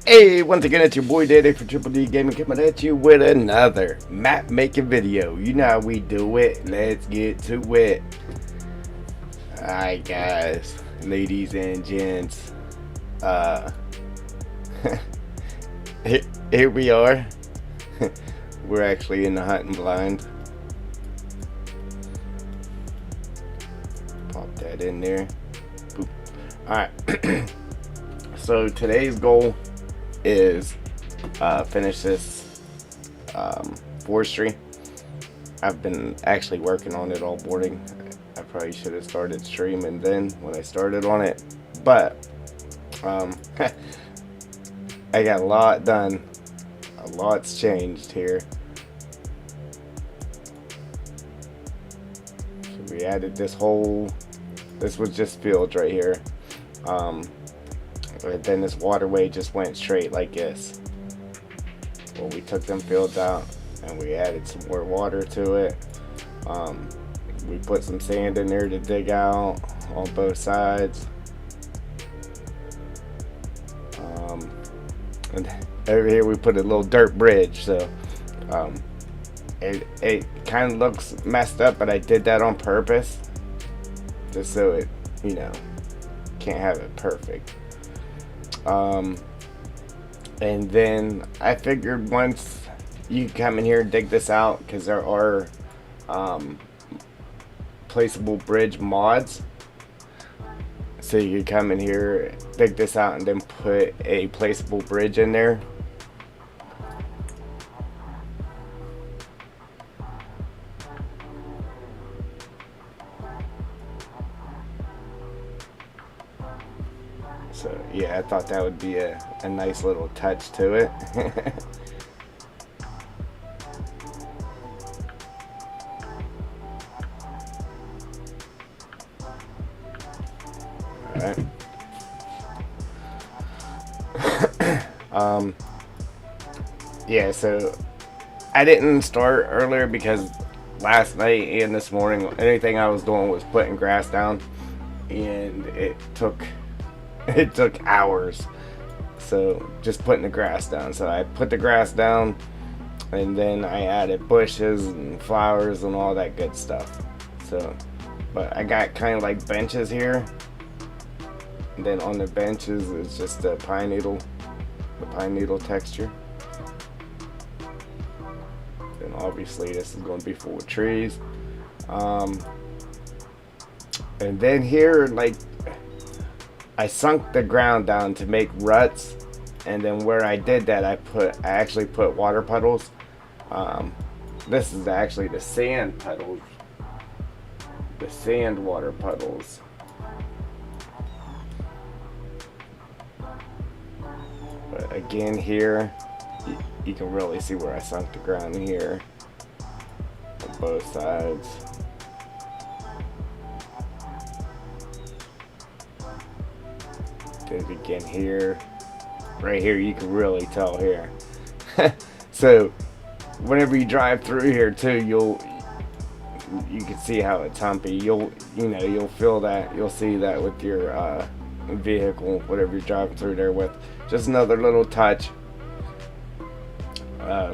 Hey, once again, it's your boy Daddy for Triple D Gaming coming at you with another map making video. You know how we do it. Let's get to it. Alright, guys, ladies and gents. Here we are. We're actually in the hunting blind. Pop that in there. Boop. Alright. So today's goal is finish this forestry. I've been actually working on it all morning. I probably should have started streaming then when I started on it, but I got a lot done. A lot's changed here. So we added this was just fields right here. But then this waterway just went straight like this. Well, we took them fields out and we added some more water to it. We put some sand in there to dig out on both sides. And over here we put a little dirt bridge, so it kind of looks messed up, but I did that on purpose just so it, you know, can't have it perfect. And then I figured once you come in here and dig this out, because there are placeable bridge mods, so you can come in here, dig this out, and then put a placeable bridge in there. So yeah, I thought that would be a nice little touch to it. Alright. Yeah, so I didn't start earlier because last night and this morning, anything I was doing was putting grass down, and it took hours. So just putting the grass down. So I put the grass down, and then I added bushes and flowers and all that good stuff. So, but I got kind of like benches here, and then on the benches is just the pine needle texture. And obviously this is going to be full of trees. And then here, like, I sunk the ground down to make ruts, and then where I did that, I actually put water puddles. This is actually the sand puddles, the sand water puddles. But again, here you can really see where I sunk the ground here on both sides. Did it again here. Right here, you can really tell here. So whenever you drive through here too, you can see how it's humpy. You'll feel that. You'll see that with your vehicle, whatever you're driving through there with. Just another little touch,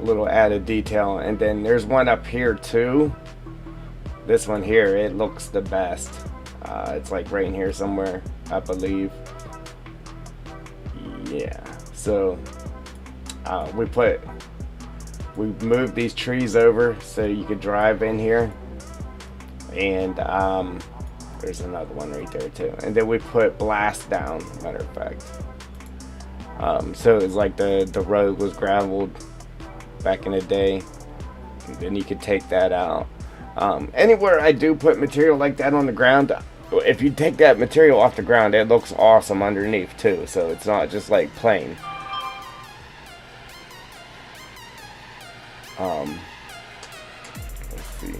little added detail. And then there's one up here too. This one here, it looks the best. It's like right in here somewhere, I believe. Yeah, so we moved these trees over so you could drive in here, and there's another one right there too. And then we put blast down, matter of fact. So it's like the road was graveled back in the day, and then you could take that out. Anywhere I do put material like that on the ground, if you take that material off the ground, it looks awesome underneath too, so it's not just like plain. Let's see.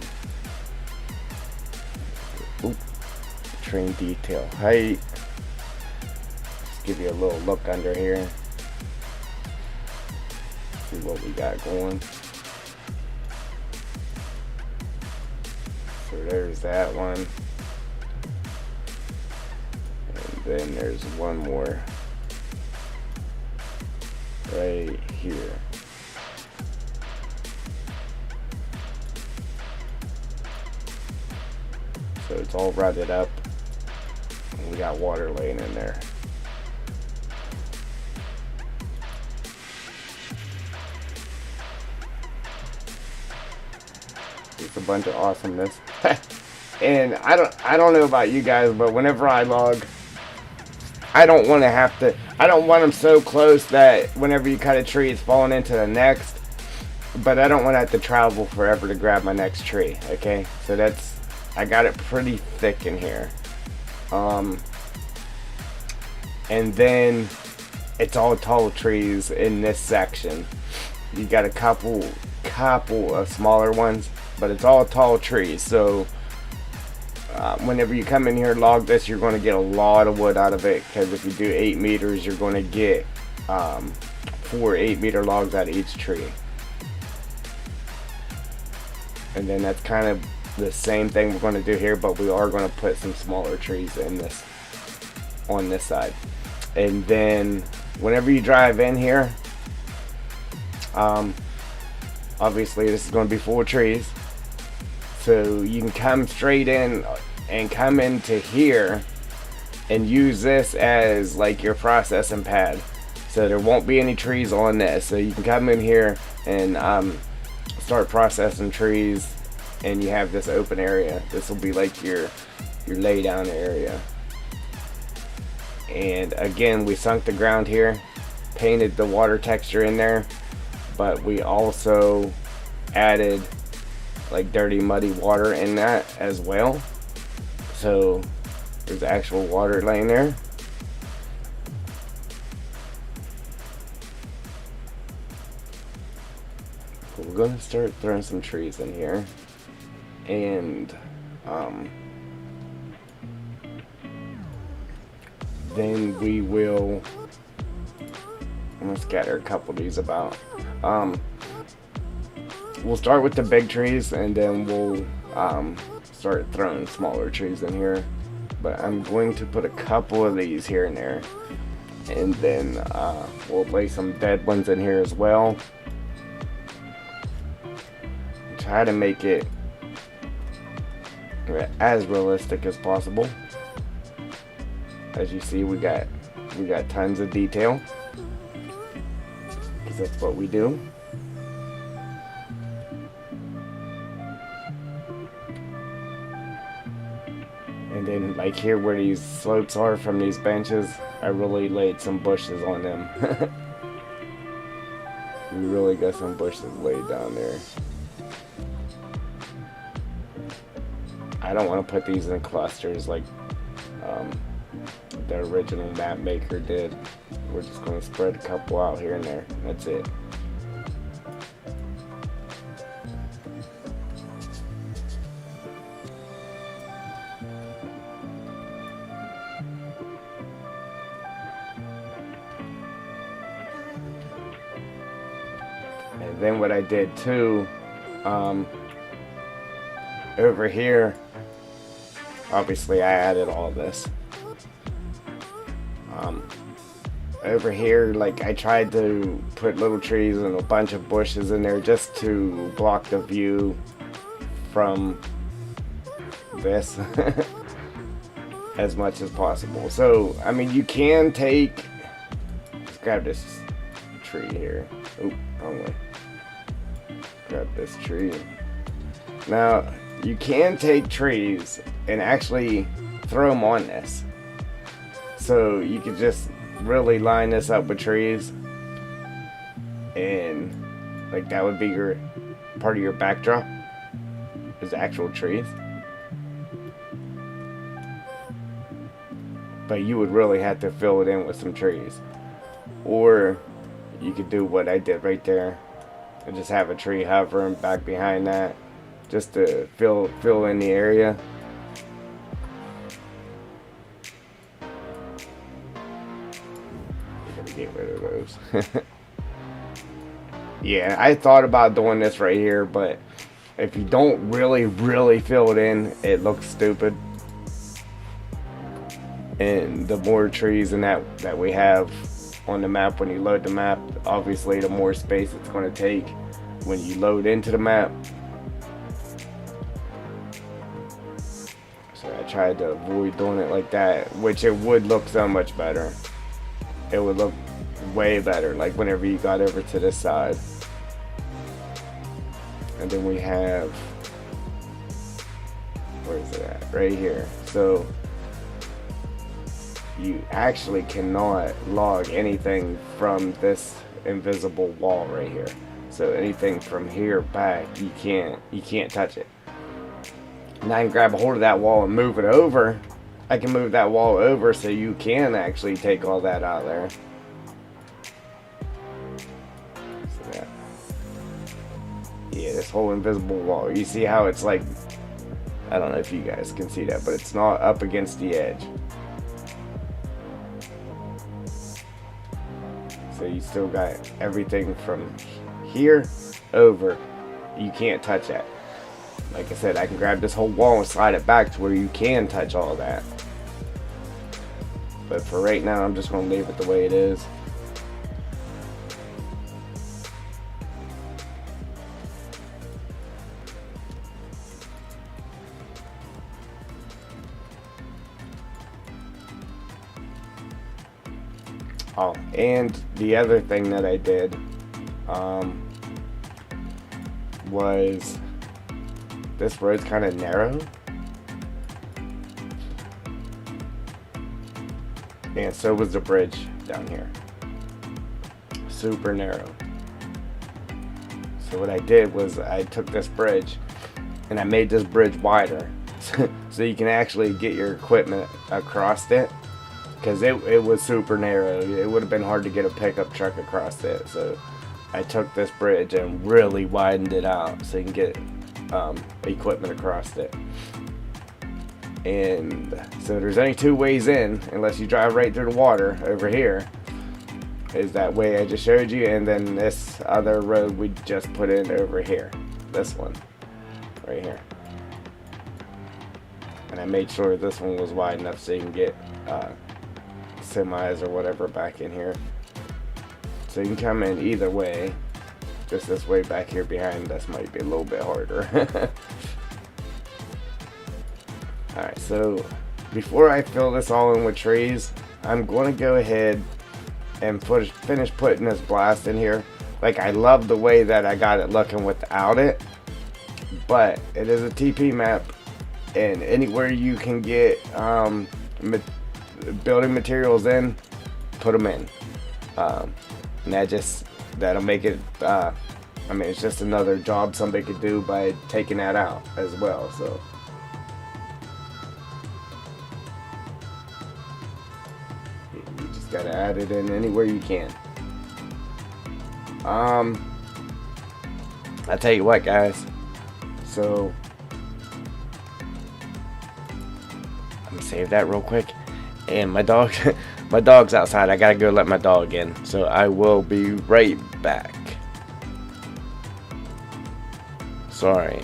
Oop. Train detail height. Just give you a little look under here. See what we got going. So there's that one. Then there's one more. right here. So it's all rutted up, and we got water laying in there. It's a bunch of awesomeness. And I don't know about you guys, but whenever I log, I don't want them so close that whenever you cut a tree, it's falling into the next. But I don't want to have to travel forever to grab my next tree. Okay, so I got it pretty thick in here. And then it's all tall trees in this section. You got a couple of smaller ones, but it's all tall trees. So whenever you come in here and log this, you're going to get a lot of wood out of it, because if you do 8 meters, you're going to get 4 8-meter logs out of each tree. And then that's kind of the same thing we're going to do here, but we are going to put some smaller trees in this on this side. And then whenever you drive in here, obviously this is going to be full of trees, so you can come straight in and come into here and use this as like your processing pad. So there won't be any trees on this, so you can come in here and start processing trees, and you have this open area. This will be like your lay down area. And again, we sunk the ground here, painted the water texture in there, but we also added like dirty muddy water in that as well. So there's actual water laying there. We're gonna start throwing some trees in here, and then we will, I'm gonna scatter a couple of these about. We'll start with the big trees, and then we'll start throwing smaller trees in here. But I'm going to put a couple of these here and there, and then we'll lay some dead ones in here as well. Try to make it as realistic as possible. As you see, we got tons of detail, because that's what we do. And then like here where these slopes are from these benches, I really laid some bushes on them. We really got some bushes laid down there. I don't want to put these in clusters like the original map maker did. We're just going to spread a couple out here and there. That's it. And then what I did too, over here, obviously I added all this. Over here, like, I tried to put little trees and a bunch of bushes in there just to block the view from this as much as possible. So, I mean, you can take, let's grab this tree here. Oh, wrong way. Grab this tree. Now, you can take trees and actually throw them on this. So you could just really line this up with trees, and like that would be your part of your backdrop is actual trees. But you would really have to fill it in with some trees. Or you could do what I did right there and just have a tree hovering back behind that, just to fill in the area. Get rid of those. Yeah, I thought about doing this right here, but if you don't really fill it in, it looks stupid. And the more trees and that we have, on the map when you load the map. Obviously, the more space it's going to take when you load into the map. So I tried to avoid doing it like that, which it would look so much better. It would look way better, like whenever you got over to this side. And then we have, where is it at? Right here. So you actually cannot log anything from this invisible wall right here. So anything from here back, you can't touch it. Now I can grab a hold of that wall and move it over. I can move that wall over so you can actually take all that out of there. So that, yeah, this whole invisible wall. You see how it's like, I don't know if you guys can see that, but it's not up against the edge. So you still got everything from here over. You can't touch that. Like I said, I can grab this whole wall and slide it back to where you can touch all that. But for right now, I'm just going to leave it the way it is. Oh, and the other thing that I did was, this road's kind of narrow. And so was the bridge down here. Super narrow. So what I did was I took this bridge and I made this bridge wider. So you can actually get your equipment across it. Because it was super narrow. It would have been hard to get a pickup truck across it. So I took this bridge and really widened it out so you can get equipment across it. And so there's only two ways in, unless you drive right through the water over here. Is that way I just showed you, and then this other road we just put in over here. This one, right here. And I made sure this one was wide enough so you can get semis or whatever back in here. So you can come in either way. Just this way back here behind us might be a little bit harder. Alright, so before I fill this all in with trees, I'm going to go ahead and finish putting this blast in here. Like, I love the way that I got it looking without it, but it is a TP map, and anywhere you can get building materials in, put them in. And that'll make it, I mean, it's just another job somebody could do by taking that out as well, so. You just gotta add it in anywhere you can. I'll tell you what, guys. So, I'm gonna save that real quick. And my dog's outside. I gotta go let my dog in. So I will be right back. Sorry.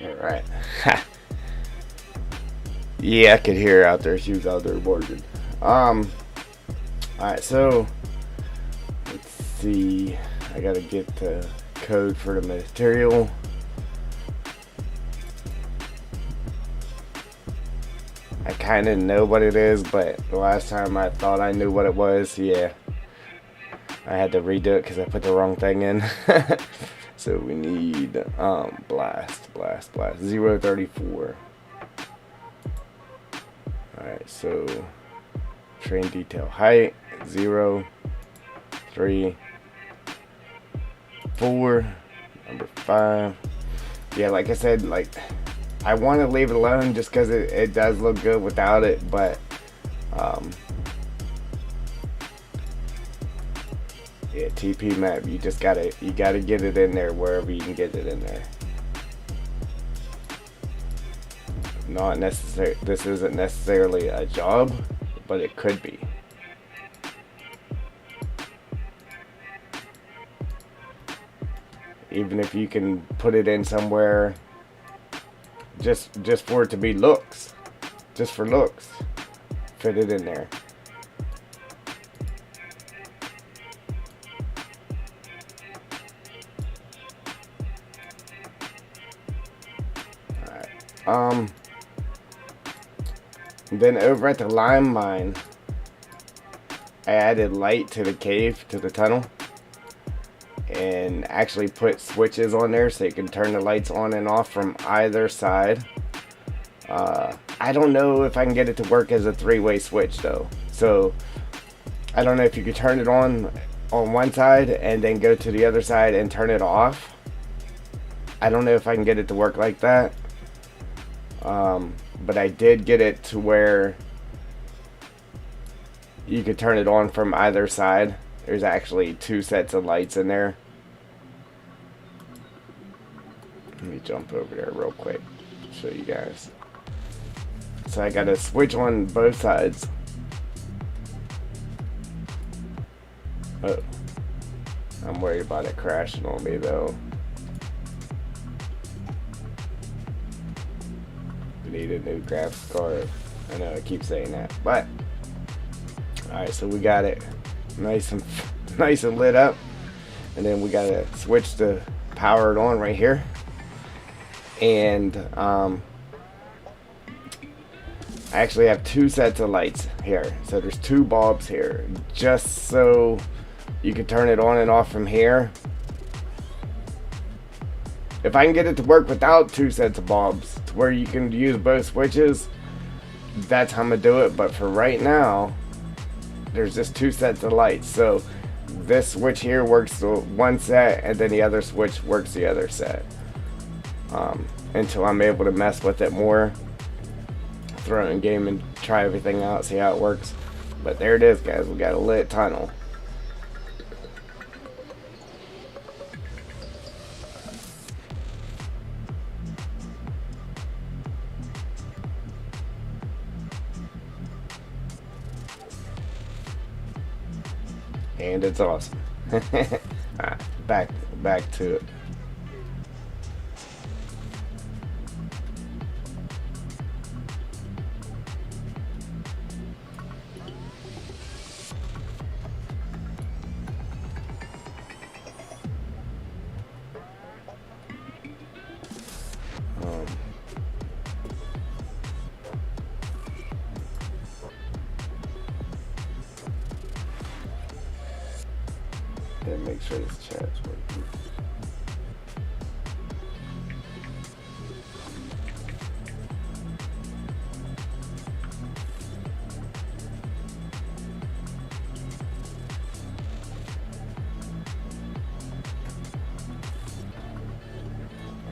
Alright. Yeah, I could hear her out there. She was out there working. Alright, so let's see. I gotta get the code for the material. I kind of know what it is, but the last time I thought I knew what it was, yeah, I had to redo it because I put the wrong thing in. So we need blast 034. Alright, so train detail height 0 3 4 number 5. Yeah, like I said, like I want to leave it alone just because it does look good without it, but yeah, TP map, you gotta get it in there wherever you can get it in there. Not necessary. This isn't necessarily a job, but it could be. Even if you can put it in somewhere just for it to be looks, just for looks, fit it in there. All right. Then over at the lime mine, I added light to the cave, to the tunnel, and actually put switches on there so you can turn the lights on and off from either side. I don't know if I can get it to work as a three-way switch though, so I don't know if you could turn it on one side and then go to the other side and turn it off. I don't know if I can get it to work like that, but I did get it to where you could turn it on from either side. There's actually 2 sets of lights in there. Let me jump over there real quick, show you guys. So I got a switch on both sides. Oh, I'm worried about it crashing on me though. Need a new graphics card. I know I keep saying that, but alright, so we got it nice and lit up, and then we gotta switch to power it on right here. And I actually have 2 sets of lights here, so there's 2 bulbs here, just so you can turn it on and off from here. If I can get it to work without 2 sets of bulbs to where you can use both switches, that's how I'm gonna do it. But for right now, there's just 2 sets of lights, so this switch here works the one set and then the other switch works the other set, until I'm able to mess with it more, throw it in game and try everything out, see how it works. But there it is, guys, we got a lit tunnel. And it's awesome. Alright, back to it. Then make sure this chat's working.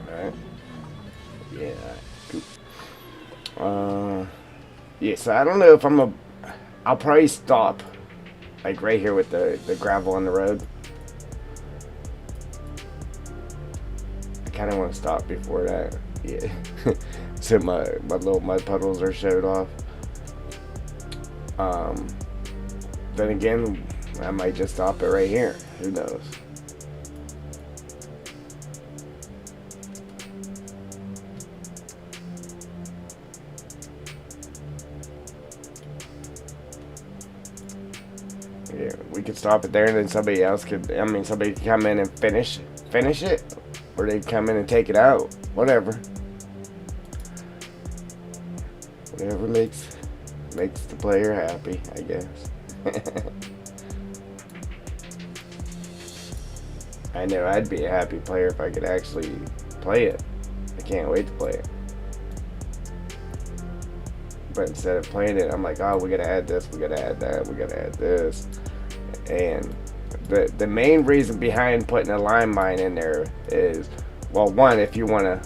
Alright. Yeah, cool. Yeah, so I don't know if I'll probably stop like right here with the gravel on the road. I kind of want to stop before that. Yeah. So my little mud puddles are showed off. Then again, I might just stop it right here. Who knows? we could stop it there, and then somebody else could. I mean, somebody could come in and finish it, or they'd come in and take it out. Whatever makes the player happy, I guess. I know I'd be a happy player if I could actually play it. I can't wait to play it. But instead of playing it, I'm like, oh, we gotta add this, we gotta add that, we gotta add this. And the main reason behind putting a lime mine in there is, well, one, if you wanna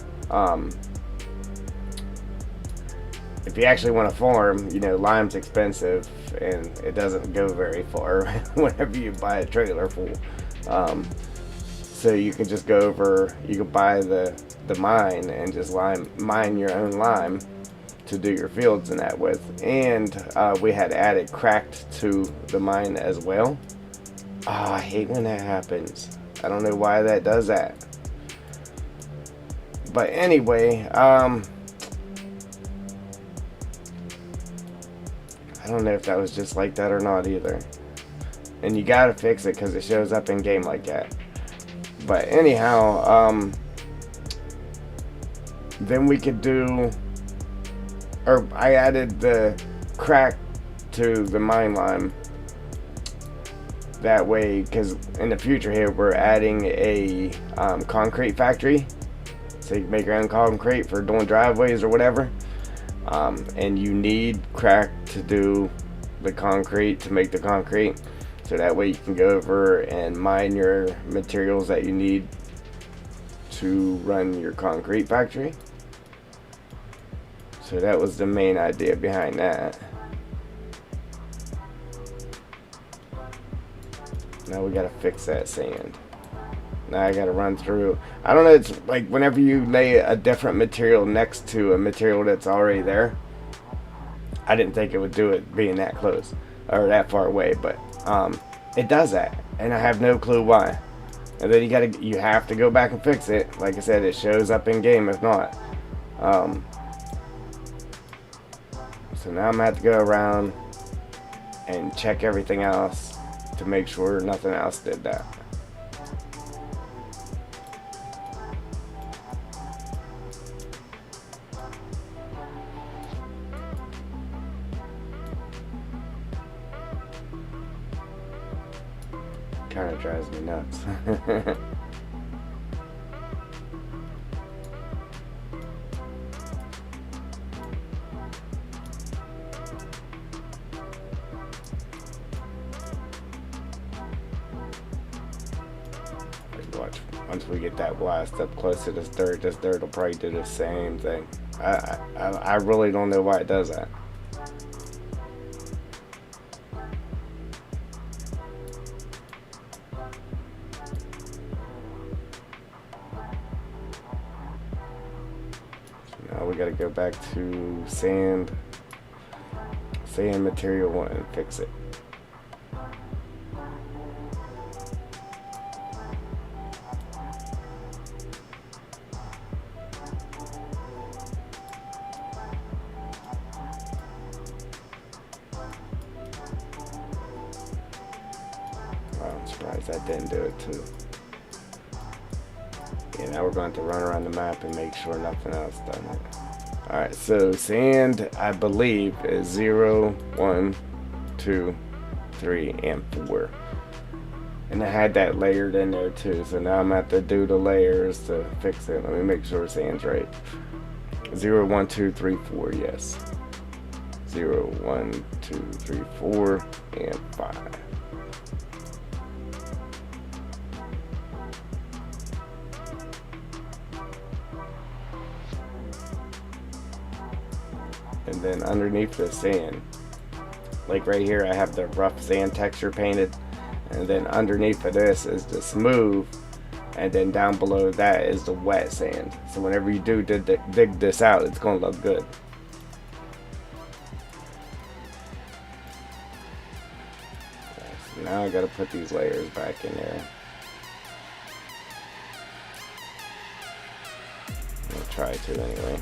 if you actually want to farm, you know, lime's expensive and it doesn't go very far whenever you buy a trailer full. So you can just go over, you can buy the mine and just mine your own lime to do your fields and that with. And we had added cracked to the mine as well. Oh, I hate when that happens. I don't know why that does that. But anyway, I don't know if that was just like that or not either. And you gotta fix it because it shows up in game like that. But anyhow, then we could do, or I added the crack to the mine lime. That way, because in the future here, we're adding a concrete factory. So you can make your own concrete for doing driveways or whatever. And you need crack to do the concrete, to make the concrete, so that way you can go over and mine your materials that you need to run your concrete factory. So that was the main idea behind that. Now we gotta fix that sand. Now I gotta run through. I don't know, it's like whenever you lay a different material next to a material that's already there. I didn't think it would do it being that close or that far away, but it does that, and I have no clue why. And then you have to go back and fix it. Like I said, it shows up in game if not. So now I'm gonna have to go around and check everything else to make sure nothing else did that. Kind of drives me nuts. Watch, once we get that blast up close to this dirt will probably do the same thing. I really don't know why it does that. Now we gotta go back to sand material 1 and fix it. Wow, I'm surprised that didn't do it too. Yeah, now we're going to run around the map and make sure nothing else done it. Alright, so sand, I believe, is 0, 1, 2, 3, and 4. And I had that layered in there too, so now I'm going to have to do the layers to fix it. Let me make sure sand's right. 0, 1, 2, 3, 4, yes. 0, 1, 2, 3, 4, and 5. And then underneath the sand, like right here, I have the rough sand texture painted, and then underneath of this is the smooth, and then down below that is the wet sand. So whenever you do dig this out, it's going to look good. So now I got to put these layers back in there. I'll try to anyway.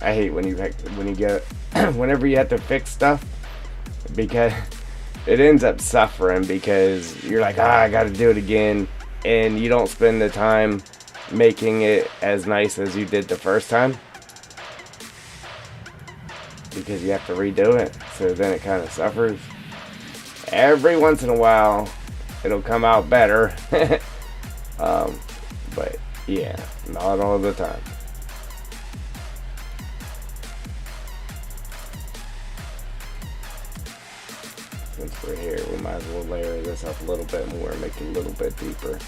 I hate when you get whenever you have to fix stuff, because it ends up suffering, because you're like, I got to do it again, and you don't spend the time making it as nice as you did the first time, because you have to redo it. So then it kind of suffers. Every once in a while, it'll come out better. But yeah, not all the time. Since we're here, we might as well layer this up a little bit more, make it a little bit deeper.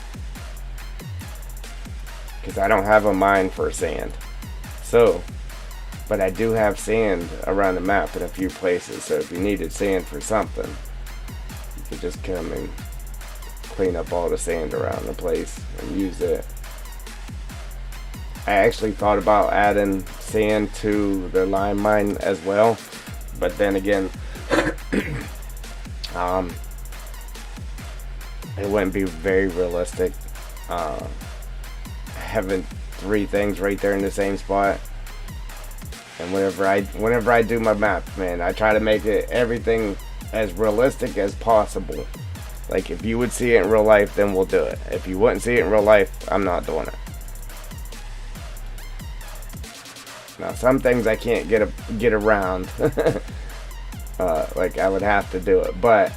Because I don't have a mine for sand. So, but I do have sand around the map in a few places. So if you needed sand for something, you could just come and clean up all the sand around the place and use it. I actually thought about adding sand to the lime mine as well, but then again, it wouldn't be very realistic. Having 3 things right there in the same spot. And whenever I do my map, man, I try to make it everything as realistic as possible. Like, if you would see it in real life, then we'll do it. If you wouldn't see it in real life, I'm not doing it. Now, some things I can't get around. Like, I would have to do it. But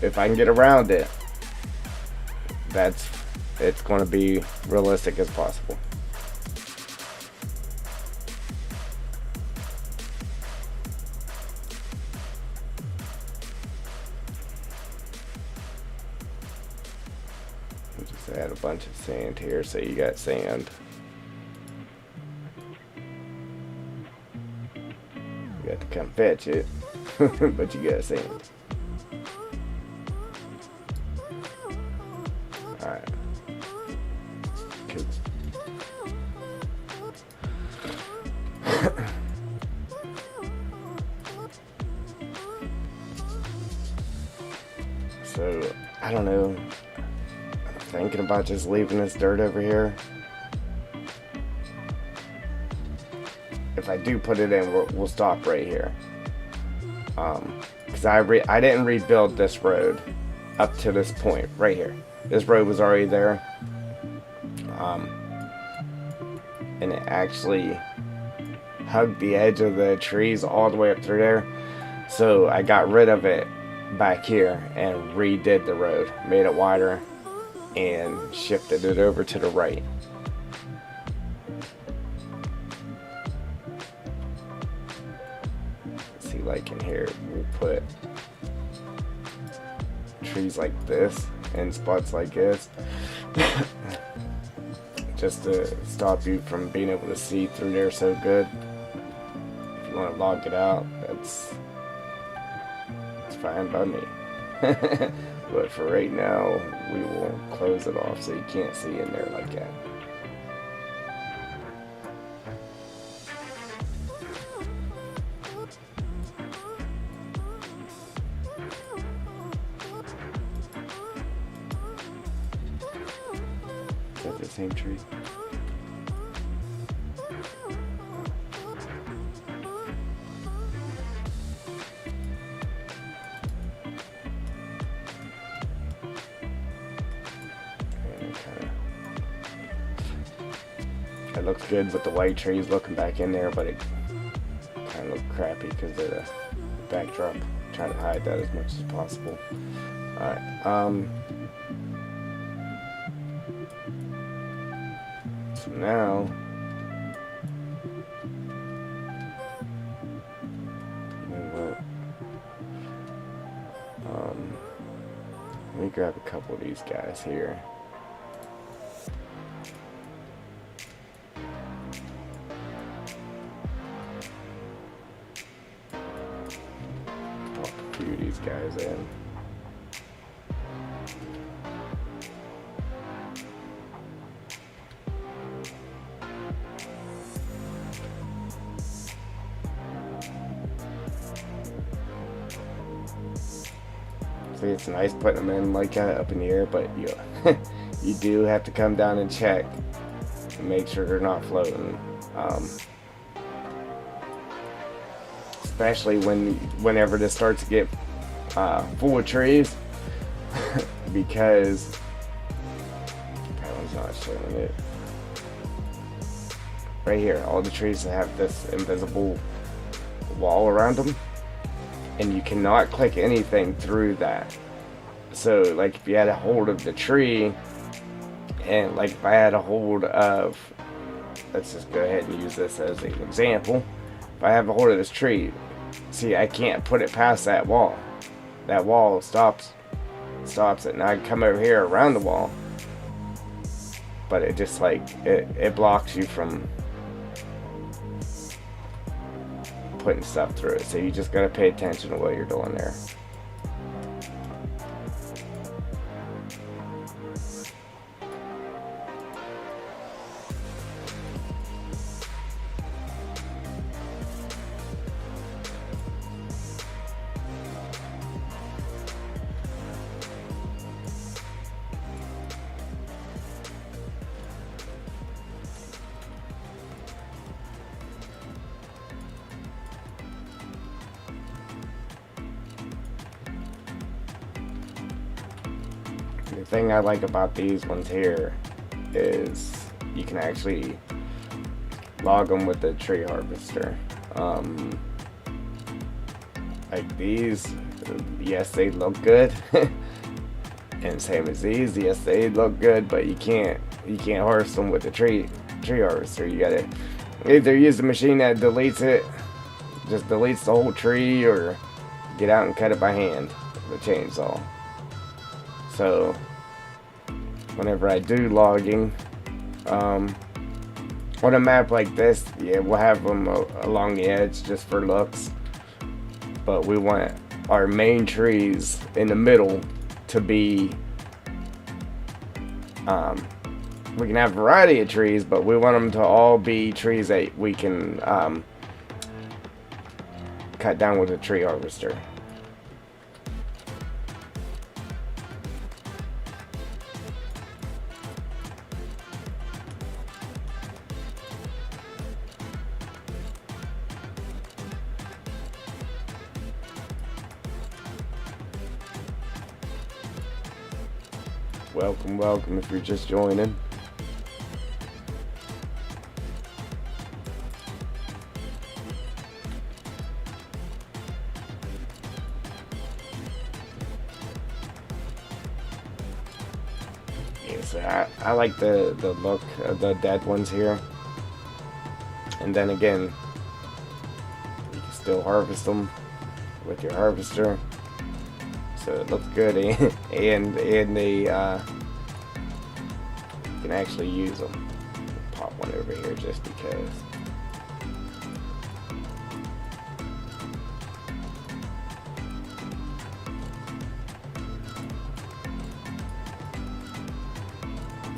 if I can get around it, it's going to be realistic as possible. Just add a bunch of sand here, so you got sand. You got to come fetch it, but you got sand. Alright. So, I don't know. I'm thinking about just leaving this dirt over here. If I do put it in, we'll stop right here. Because I didn't rebuild this road up to this point right here. This road was already there. And it actually hugged the edge of the trees all the way up through there. So I got rid of it back here and redid the road, made it wider, and shifted it over to the right. See, like in here, we'll put trees like this and spots like this, just to stop you from being able to see through there so good. If you want to log it out, it's fine by me. But for right now, we will close it off so you can't see in there like that. Is that the same tree? It looks good with the white trees looking back in there, but it kind of looked crappy because of the backdrop. Trying to hide that as much as possible. Alright, so now, you know what? Let me grab a couple of these guys here. These guys in. See, it's nice putting them in like that up in the air, but you do have to come down and check and make sure they're not floating. especially whenever this starts to get full of trees, because that one's not showing it. Right here, all the trees have this invisible wall around them, and you cannot click anything through that. So like if you had a hold of the tree, and like if I had a hold of, let's just go ahead and use this as an example. If I have a hold of this tree, see, I can't put it past that wall. That wall stops it, and I come over here around the wall, but it just like it blocks you from putting stuff through it. So you just gotta pay attention to what you're doing there. The thing I like about these ones here is you can actually log them with the tree harvester. Like these, yes, they look good, and same as these, yes, they look good, but you can't harvest them with the tree harvester. You gotta either use the machine that deletes it, just deletes the whole tree, or get out and cut it by hand with a chainsaw. So whenever I do logging on a map like this, yeah, we'll have them along the edge just for looks, but we want our main trees in the middle to be we can have a variety of trees, but we want them to all be trees that we can cut down with a tree harvester. Welcome if you're just joining. Yeah, so I like the look of the dead ones here. And then again, you can still harvest them with your harvester. So it looks good, and they you can actually use them. Pop one over here just because.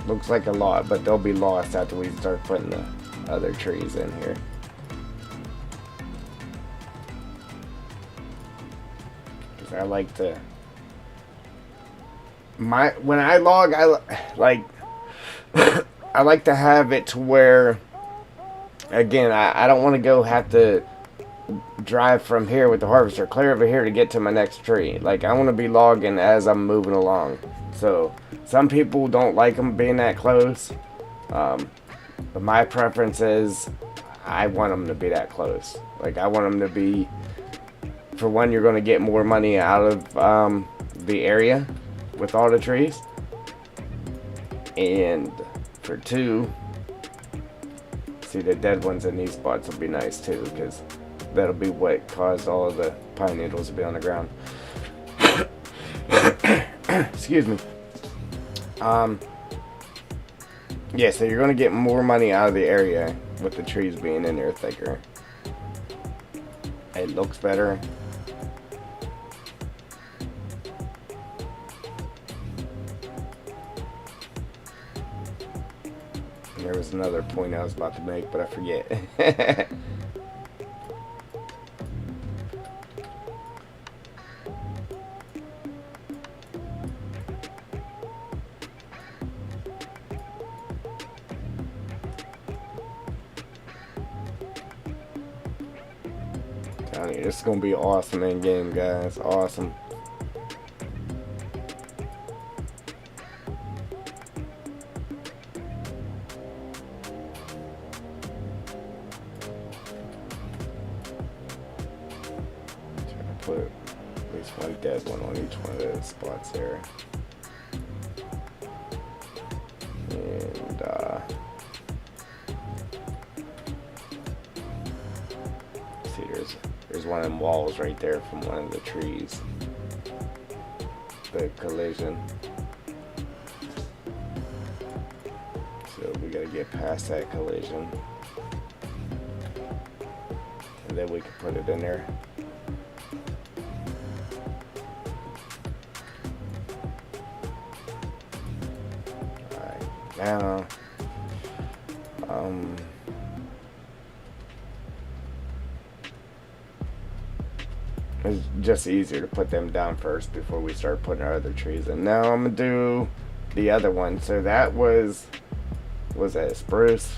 Looks like a lot, but they'll be lost after we start putting the other trees in here. Because I like to. When I log, I like to have it to where, again, I don't want to have to drive from here with the harvester clear over here to get to my next tree. Like, I want to be logging as I'm moving along. So some people don't like them being that close, but my preference is I want them to be that close. Like, I want them to be, for one, you're going to get more money out of the area with all the trees, and for two, see, the dead ones in these spots will be nice too, because that'll be what caused all of the pine needles to be on the ground. Excuse me. Yeah, so you're gonna get more money out of the area with the trees being in there thicker. It looks better. There was another point I was about to make, but I forget. telling you, this is gonna be awesome in game, guys. Awesome. Put at least one dead one on each one of those spots there. And see, there's one of them walls right there from one of the trees. The collision. So we gotta get past that collision. And then we can put it in there. Now, it's just easier to put them down first before we start putting our other trees in. Now I'm gonna do the other one. So that was that a spruce?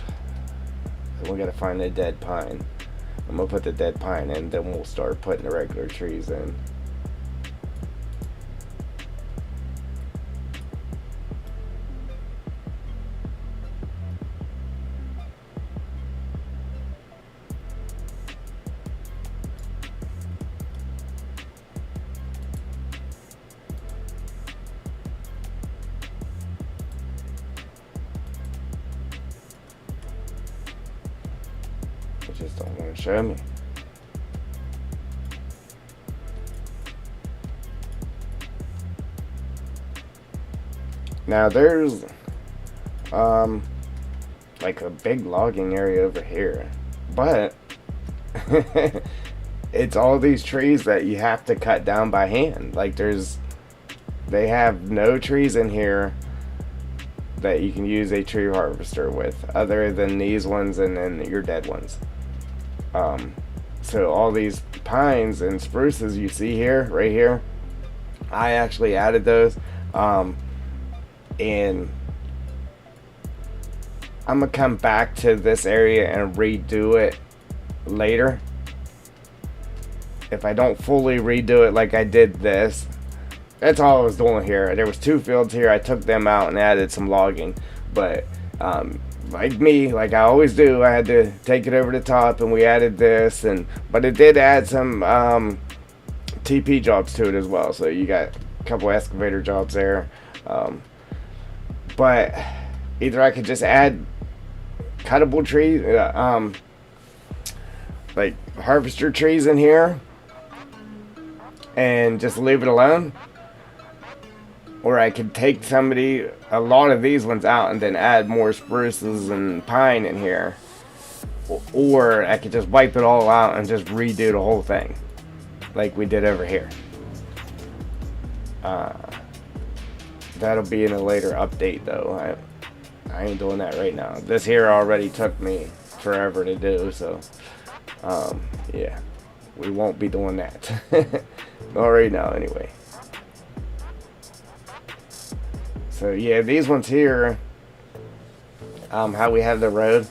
And we gotta find a dead pine. I'm gonna put the dead pine in, then we'll start putting the regular trees in. Just don't want to show me. Now there's like a big logging area over here, but it's all these trees that you have to cut down by hand. Like they have no trees in here that you can use a tree harvester with other than these ones and then your dead ones. So all these pines and spruces you see here, right here, I actually added those, and I'm gonna come back to this area and redo it later. If I don't fully redo it like I did this, that's all I was doing here. There was 2 fields here, I took them out and added some logging, but like me, like I always do, I had to take it over the top, and we added this, but it did add some TP jobs to it as well. So you got a couple excavator jobs there, but either I could just add cuttable trees, like harvester trees in here, and just leave it alone, or I could take a lot of these ones out and then add more spruces and pine in here. Or I could just wipe it all out and just redo the whole thing like we did over here. That'll be in a later update though. I ain't doing that right now. This here already took me forever to do, so yeah, we won't be doing that. Not right now anyway. So yeah, these ones here, how we have the road,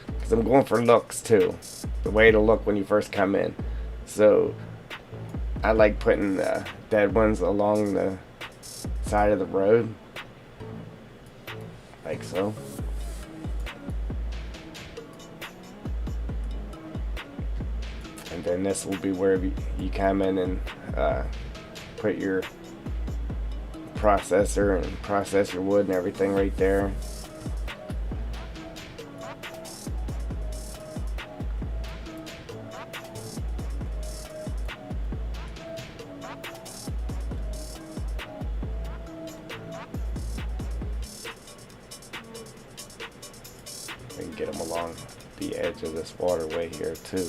because I'm going for looks too, the way it'll look when you first come in. So I like putting the dead ones along the side of the road, like so. And then this will be where you come in and put your processor and process your wood and everything right there. We can get them along the edge of this waterway here too.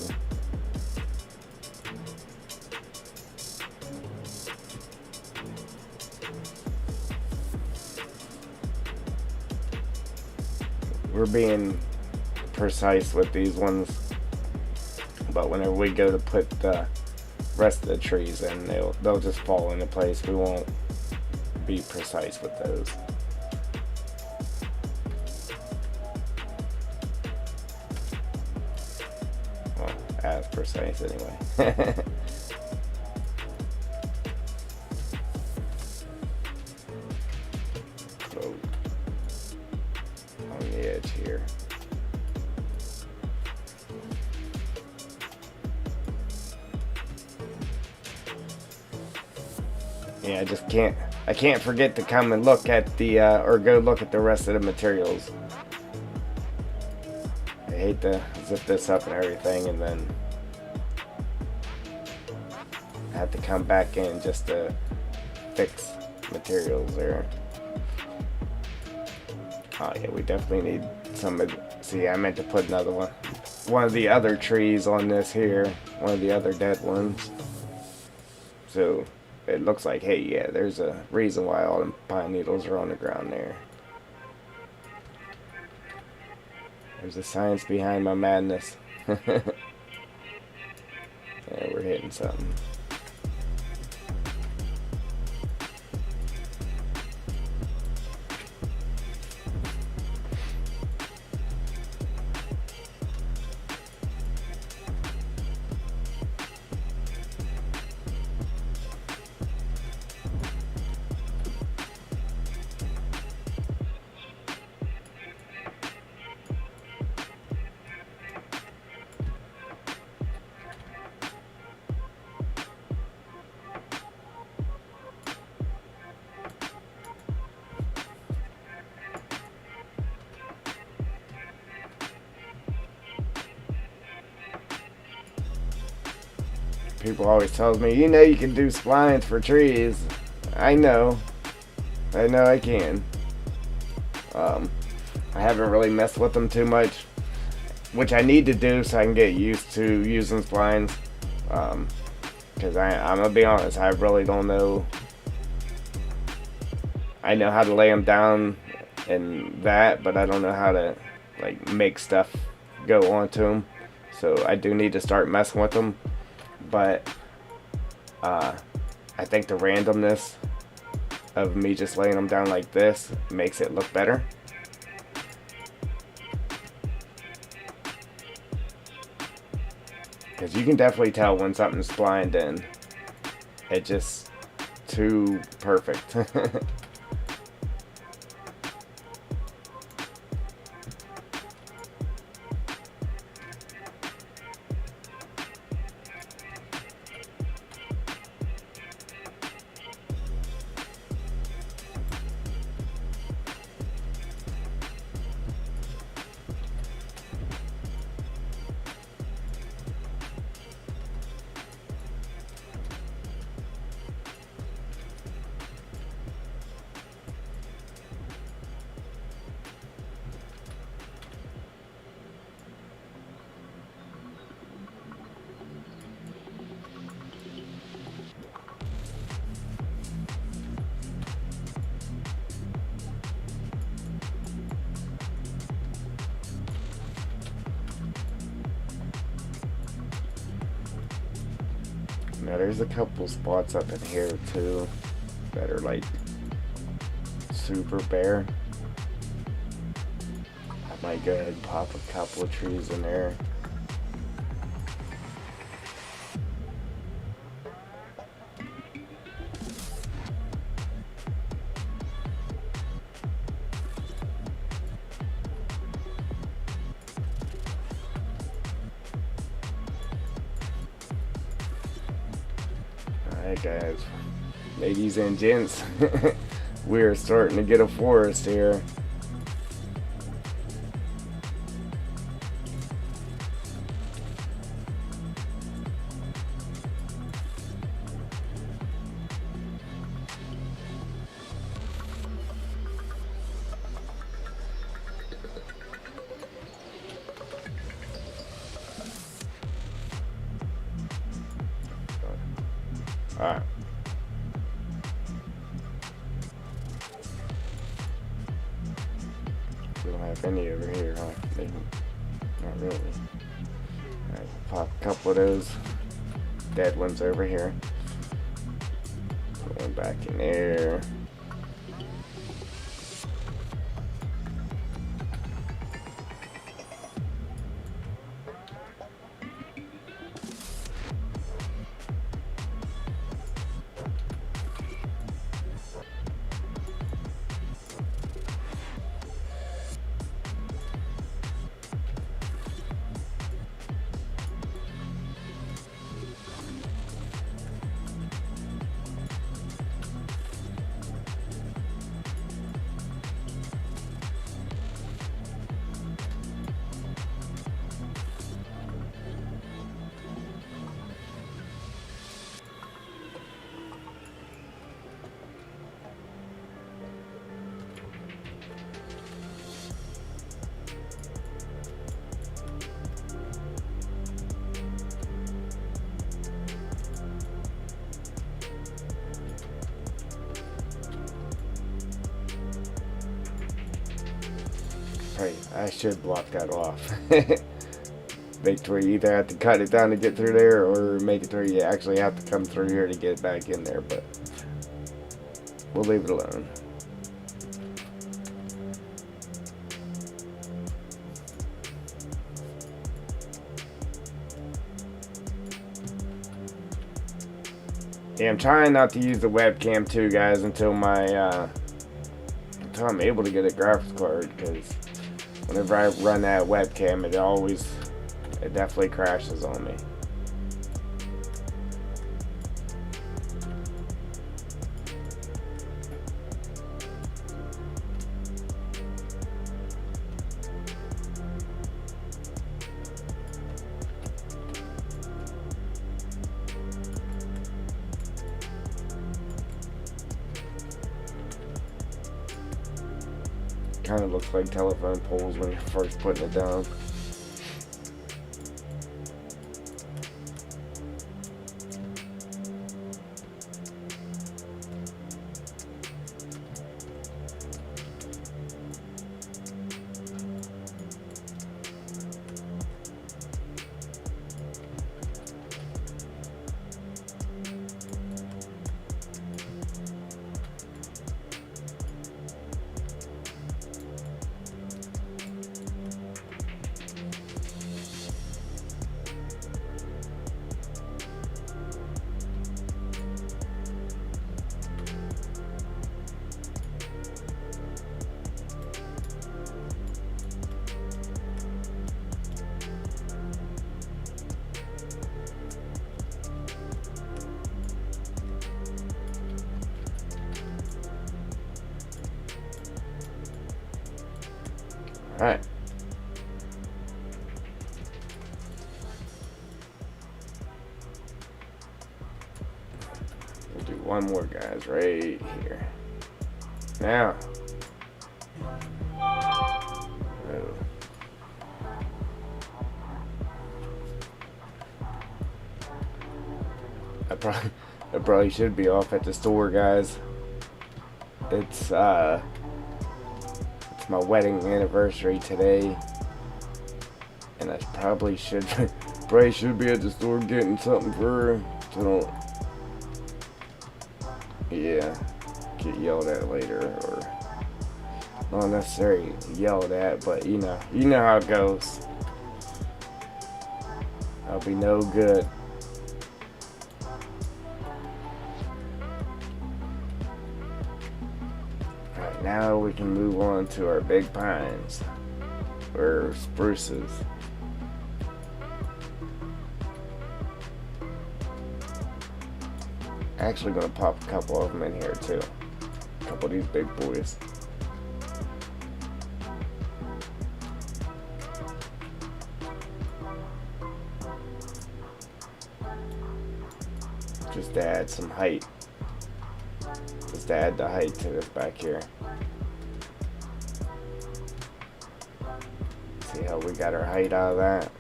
We're being precise with these ones, but whenever we go to put the rest of the trees in, they'll just fall into place. We won't be precise with those. Well, as precise anyway. So, on the edge here. Yeah, I can't forget to come and look at the, or go look at the rest of the materials. I hate to zip this up and everything and then I have to come back in just to fix materials there. Oh yeah, we definitely need some of, see, I meant to put another one of the other trees on this here, one of the other dead ones. So it looks like, hey, yeah, there's a reason why all the pine needles are on the ground there. There's the science behind my madness. Yeah, we're hitting something. People always tell me, you know, you can do splines for trees. I know I can. I haven't really messed with them too much, which I need to do so I can get used to using splines. Because I'm gonna be honest, I really don't know. I know how to lay them down and that, but I don't know how to like make stuff go onto them. So I do need to start messing with them. But I think the randomness of me just laying them down like this makes it look better. Because you can definitely tell when something's splined in. It's just too perfect. Now there's a couple spots up in here too that are like super bare. I might go ahead and pop a couple of trees in there. Alright guys, ladies and gents, we're starting to get a forest here. Alright. We don't have any over here, huh? Maybe. Not really. Alright, pop a couple of those dead ones over here. Put one back in there. I should block that off. Make it where you either have to cut it down to get through there, or make it where you actually have to come through here to get it back in there, but we'll leave it alone. Yeah, I'm trying not to use the webcam too, guys, until I'm able to get a graphics card, because whenever I run that webcam, it definitely crashes on me. Kind of looks like telephone poles when you're first putting it down. Alright. We'll do one more, guys, right here. Now. Oh. I probably should be off at the store, guys. It's my wedding anniversary today, and I probably should be at the store getting something for her, so yeah, get yelled at later, or not necessarily yelled at, but you know how it goes. I'll be no good. Now we can move on to our big pines, or spruces. Actually gonna pop a couple of them in here too. A couple of these big boys. Just to add some height. Just to add the height to this back here. See how we got our height out of that?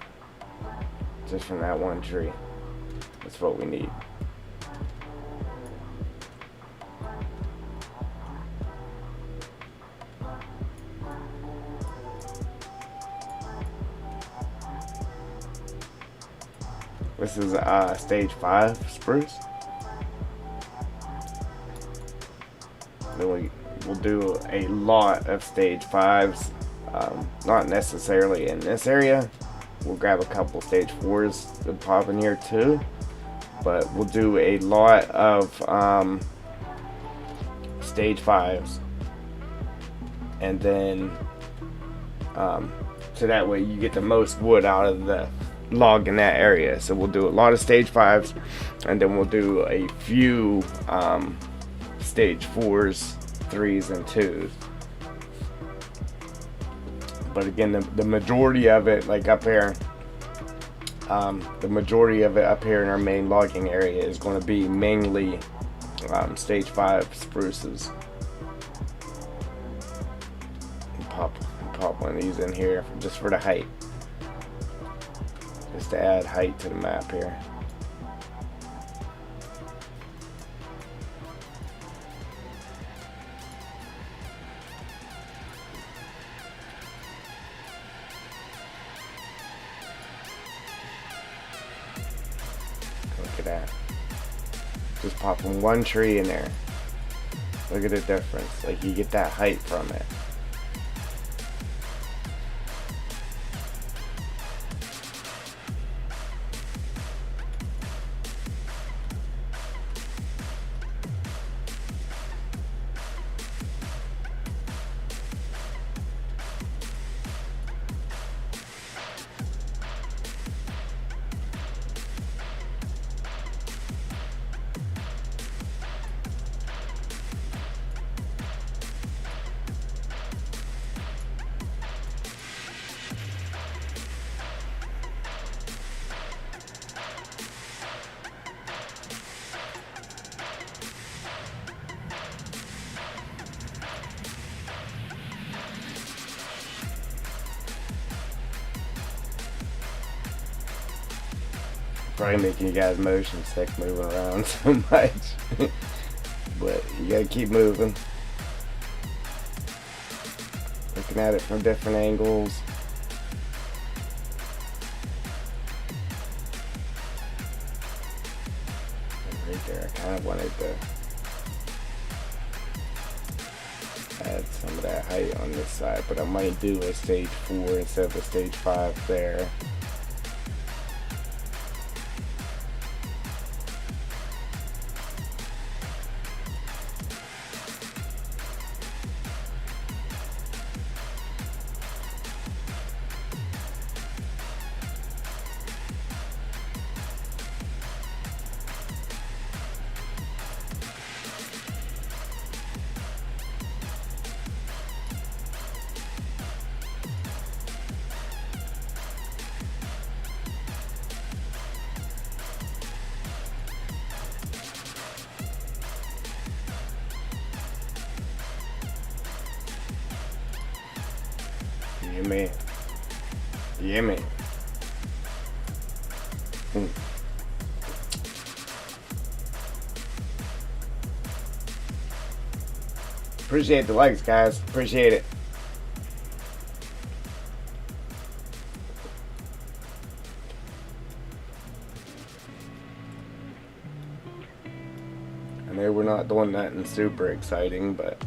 Just from that one tree. That's what we need. This is stage 5 spruce. Then we'll do a lot of stage 5s. Not necessarily in this area. We'll grab a couple stage 4s to pop in here too. But we'll do a lot of stage 5s. And then so that way you get the most wood out of the log in that area. So we'll do a lot of stage 5s, and then we'll do a few stage 4s, 3s, and 2s. But again, the majority of it, like up here, the majority of it up here in our main logging area is going to be mainly stage 5 spruces. Pop one of these in here just for the height. Just to add height to the map here. at that. Just popping one tree in there. Look at the difference. Like, you get that height from it. Probably making you guys motion sick moving around so much. But you gotta keep moving. Looking at it from different angles. And right there, I kind of wanted to add some of that height on this side, but I might do a stage 4 instead of a stage 5 there. Yeah, man. Yeah, man. Appreciate the likes, guys. Appreciate it. I know we're not doing nothing super exciting, but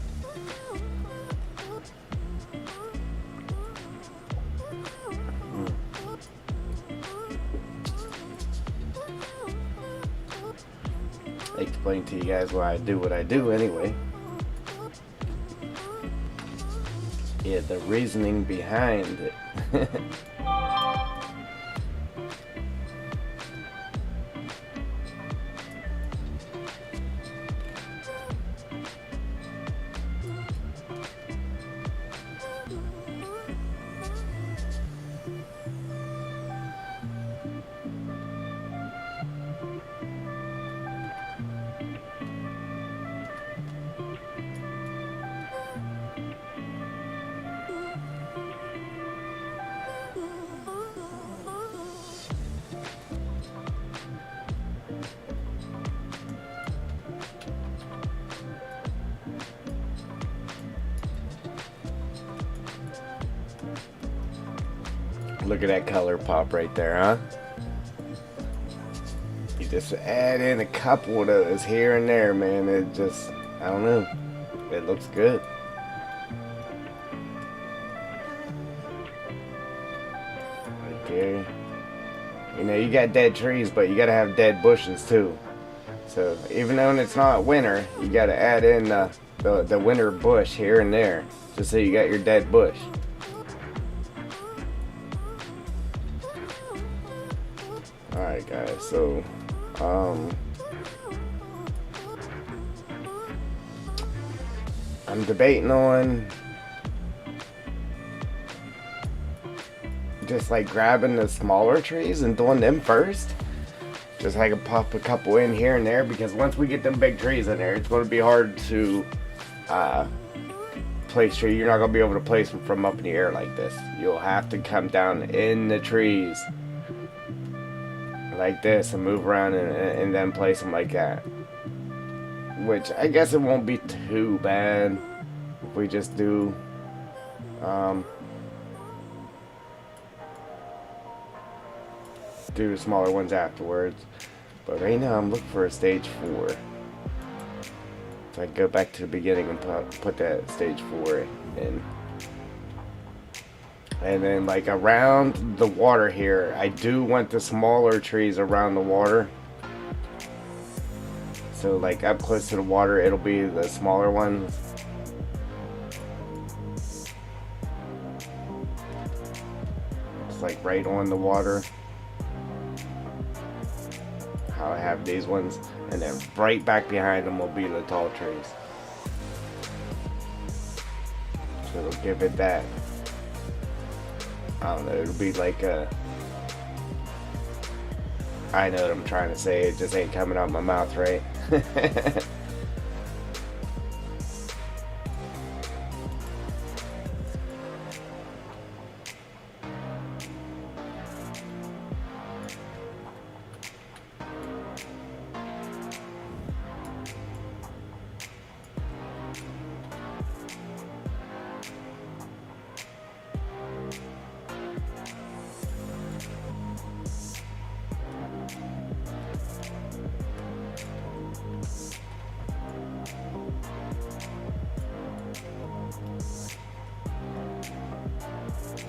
I explain to you guys why I do what I do anyway. Yeah, the reasoning behind it. Look at that color pop right there, huh? You just add in a couple of those here and there, man. It just, I don't know. It looks good. Right there. You know, you got dead trees, but you gotta have dead bushes too. So even though it's not winter, you gotta add in the winter bush here and there, just so you got your dead bush. Alright guys, so I'm debating on just like grabbing the smaller trees and doing them first. Just I can pop a couple in here and there, because once we get them big trees in there, it's going to be hard to place trees. You're not going to be able to place them from up in the air like this. You'll have to come down in the trees like this and move around and then place them like that, which I guess it won't be too bad if we just do do the smaller ones afterwards. But right now I'm looking for a stage 4. So I go back to the beginning and put that stage 4 in. And then like around the water here, I do want the smaller trees around the water. So like up close to the water, it'll be the smaller ones. It's like right on the water. How I have these ones. And then right back behind them will be the tall trees. So it'll give it that, I don't know, it'll be like a, I know what I'm trying to say, it just ain't coming out my mouth right.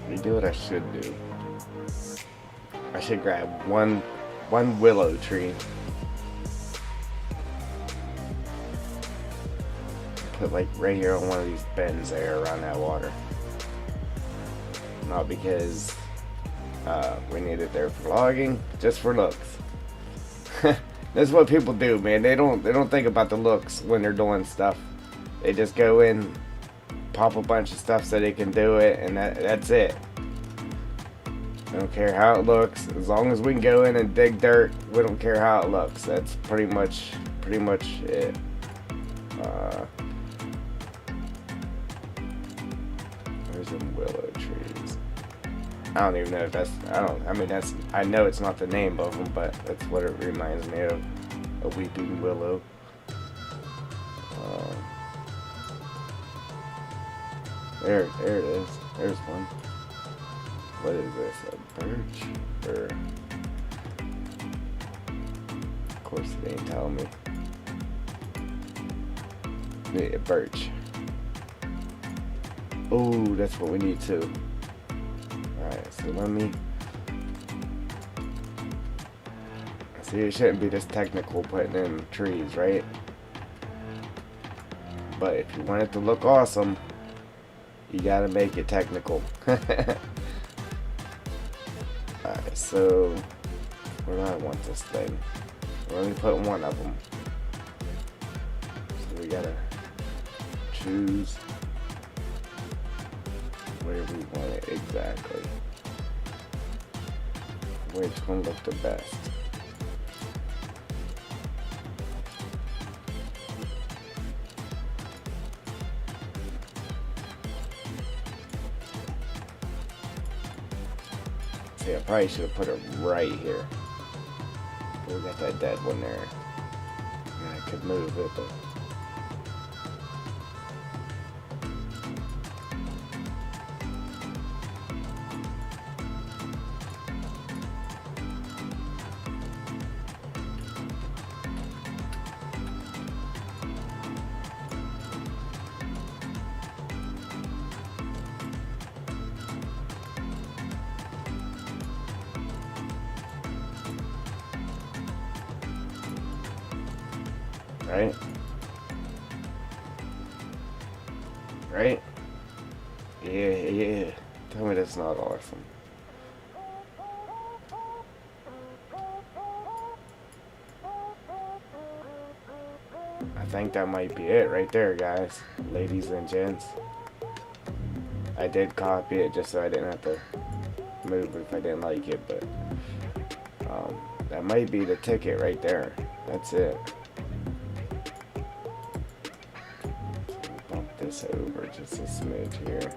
You do what I should do. I should grab one willow tree. Put like right here on one of these bends there around that water. Not because we need it there for logging, just for looks. That's what people do, man. They don't think about the looks when they're doing stuff. They just go in, pop a bunch of stuff so they can do it, and that's it. I don't care how it looks, as long as we can go in and dig dirt. We don't care how it looks. That's pretty much it. There's some willow trees. I don't even know if that's, I know it's not the name of them, but that's what it reminds me of. A weeping willow. There it is. There's one. What is this? A birch? Or, of course it ain't telling me. Yeah, a birch. Oh, that's what we need too. Alright, so let me... See, it shouldn't be this technical putting in trees, right? But if you want it to look awesome, you gotta make it technical. Alright, so where do I want this thing? Let me put one of them. So we gotta choose where we want it exactly. Which one look the best? See, I probably should have put it right here. We got that dead one there. And I could move it, but... Right? Right? Yeah. Tell me that's not awesome. I think that might be it right there, guys. Ladies and gents. I did copy it just so I didn't have to move it if I didn't like it, but that might be the ticket right there. That's it. This over just a smidge here.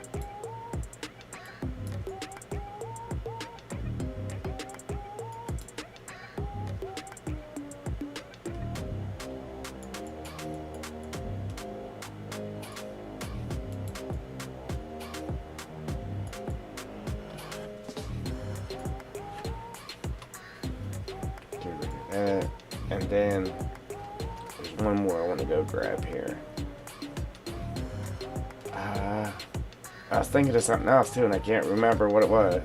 Get rid of that. And then there's one more I want to go grab here. I was thinking of something else too, and I can't remember what it was.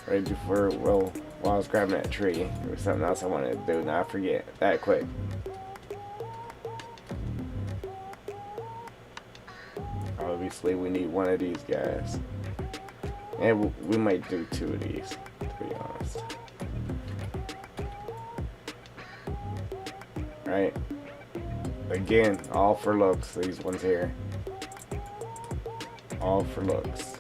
Right before, well, while I was grabbing that tree, there was something else I wanted to do, and I forget that quick. Obviously, we need one of these guys. And we might do two of these, to be honest. Right? Again, all for looks, these ones here. All for looks.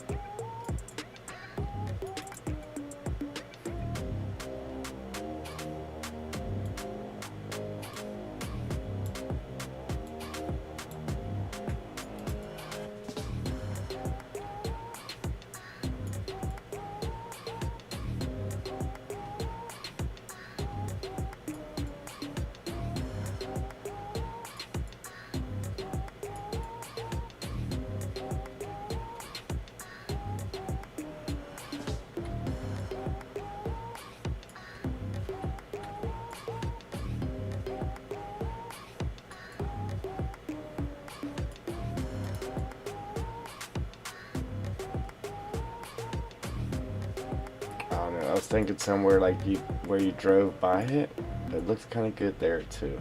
I was thinking somewhere like where you drove by it. It looks kind of good there too.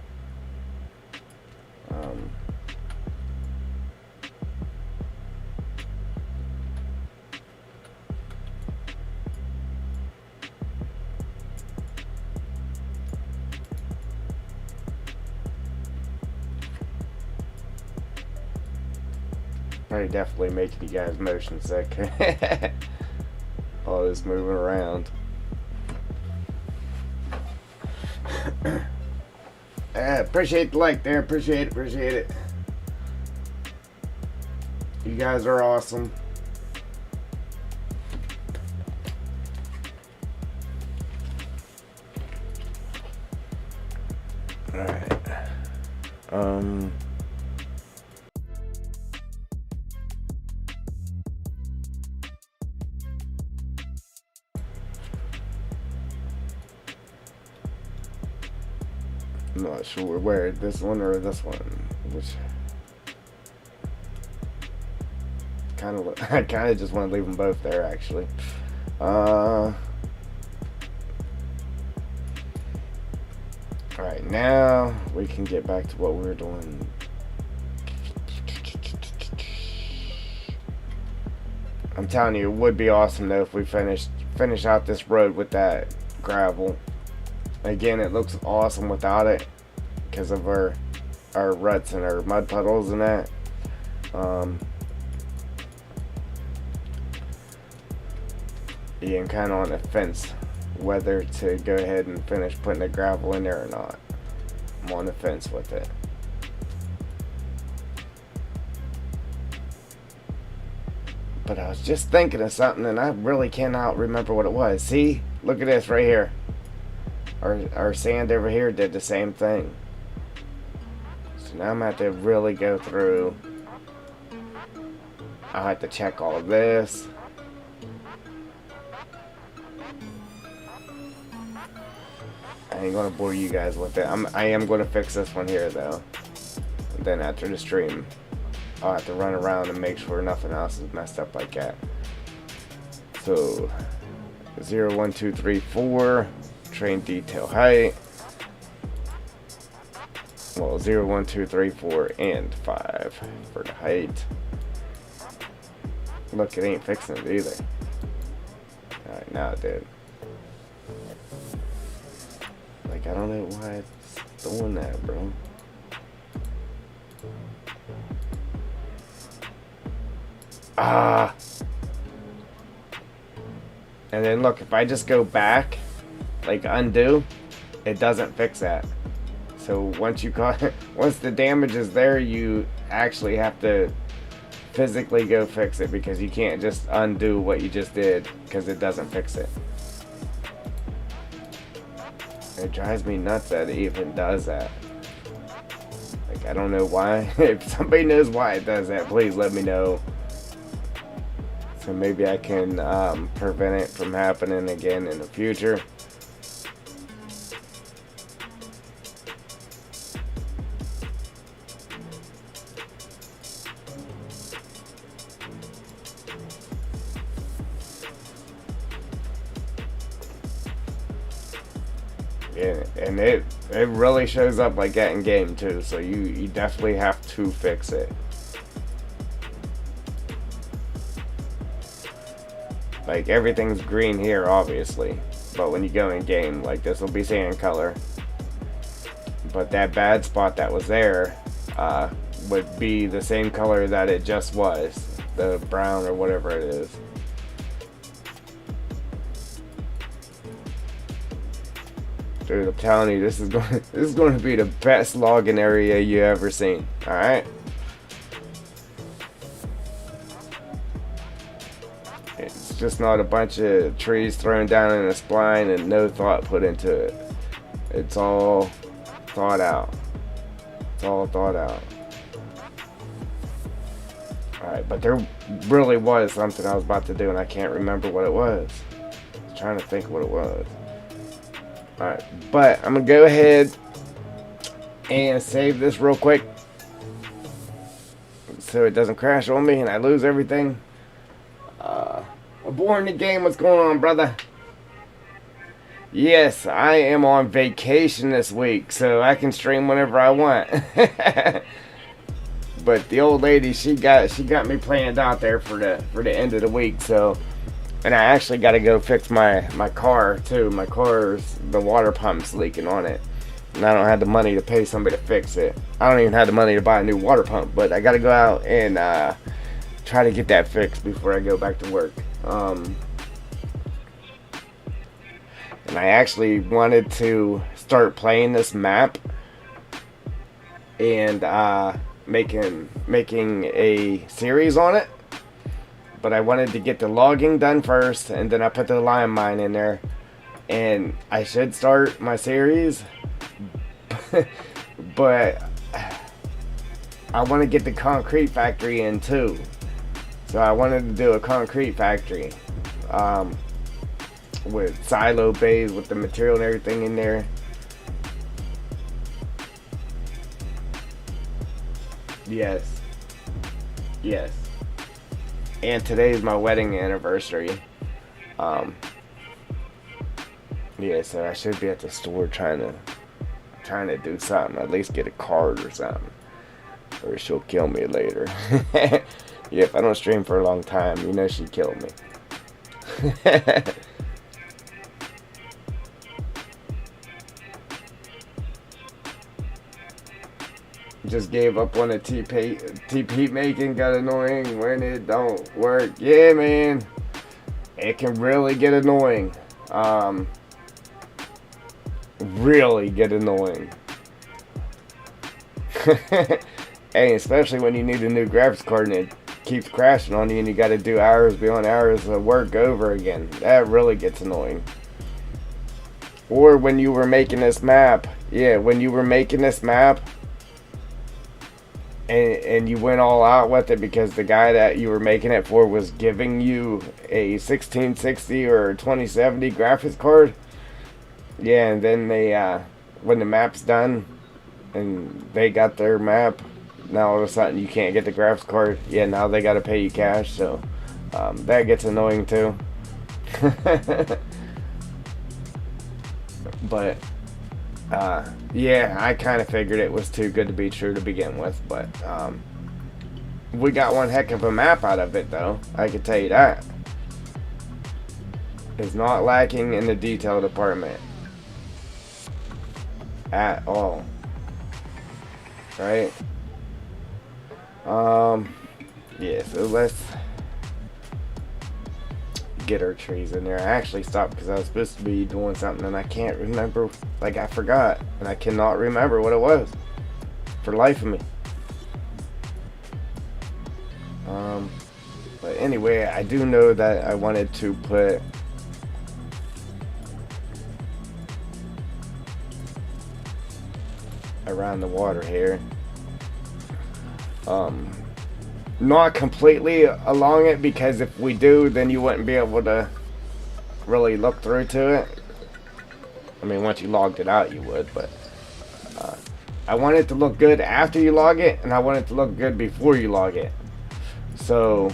Probably definitely making you guys motion sick. All this moving around. Appreciate the like there. Appreciate it. You guys are awesome. Alright. I'm not sure where, this one or this one, which I kind of just want to leave them both there actually. Alright, now we can get back to what we were doing. I'm telling you, it would be awesome though if we finish out this road with that gravel. Again, it looks awesome without it because of our ruts and our mud puddles and that. Yeah, I'm kind of on the fence whether to go ahead and finish putting the gravel in there or not. I'm on the fence with it. But I was just thinking of something and I really cannot remember what it was. See? Look at this right here. Our sand over here did the same thing. So now I'm going to have to really go through. I'll have to check all of this. I ain't going to bore you guys with it. I am going to fix this one here though. And then after the stream, I'll have to run around and make sure nothing else is messed up like that. So 0, 1, 2, 3, 4. Train detail height. Well, 0, 1, 2, 3, 4, and 5 for the height. Look, it ain't fixing it either. Alright, now it did. Like, I don't know why it's doing that, bro. And then look, if I just go back, like undo, it doesn't fix that. So once the damage is there, you actually have to physically go fix it because you can't just undo what you just did because it doesn't fix it. It drives me nuts that it even does that. Like, I don't know why. If somebody knows why it does that, please let me know. So maybe I can prevent it from happening again in the future. And it really shows up like that in game too. So you definitely have to fix it. Like everything's green here, obviously, but when you go in game, like this will be sand color. But that bad spot that was there would be the same color that it just was, the brown or whatever it is. Dude, I'm telling you, this is going to be the best logging area you ever seen. All right. It's just not a bunch of trees thrown down in a spline and no thought put into it. It's all thought out. It's all thought out. Alright, but there really was something I was about to do and I can't remember what it was. I was trying to think what it was. Alright, but I'm going to go ahead and save this real quick so it doesn't crash on me and I lose everything. Aboard the game, what's going on, brother? Yes, I am on vacation this week, so I can stream whenever I want. But the old lady, she got me planned out there for the end of the week. So, and I actually got to go fix my car too. My car's, the water pump's leaking on it, and I don't have the money to pay somebody to fix it. I don't even have the money to buy a new water pump, but I got to go out and try to get that fixed before I go back to work. And I actually wanted to start playing this map and making a series on it, but I wanted to get the logging done first, and then I put the lime mine in there, and I should start my series. But I want to get the concrete factory in too, so I wanted to do a concrete factory with silo bays with the material and everything in there. Yes. And today is my wedding anniversary. Yeah, so I should be at the store trying to do something, at least get a card or something, or she'll kill me later. Yeah, if I don't stream for a long time, you know she'd kill me. Just gave up on the TP making. Got annoying when it don't work. Yeah, man, it can really get annoying. Really get annoying. Hey, especially when you need a new graphics card and it keeps crashing on you and you got to do hours beyond hours of work over again. That really gets annoying. Or when you were making this map. Yeah, when you were making this map and you went all out with it because the guy that you were making it for was giving you a 1660 or 2070 graphics card. Yeah, and then they, when the map's done and they got their map, now all of a sudden you can't get the graphics card. Yeah, now they got to pay you cash, so that gets annoying too. But yeah, I kind of figured it was too good to be true to begin with, but we got one heck of a map out of it though, I can tell you that. It's not lacking in the detail department at all. Right? Yeah, so let's get our trees in there. I actually stopped because I was supposed to be doing something and I can't remember. Like, I forgot, and I cannot remember what it was for the life of me. But anyway, I do know that I wanted to put around the water here. Not completely along it, because if we do, then you wouldn't be able to really look through to it. I mean, once you logged it out, you would, but I want it to look good after you log it, and I want it to look good before you log it. So,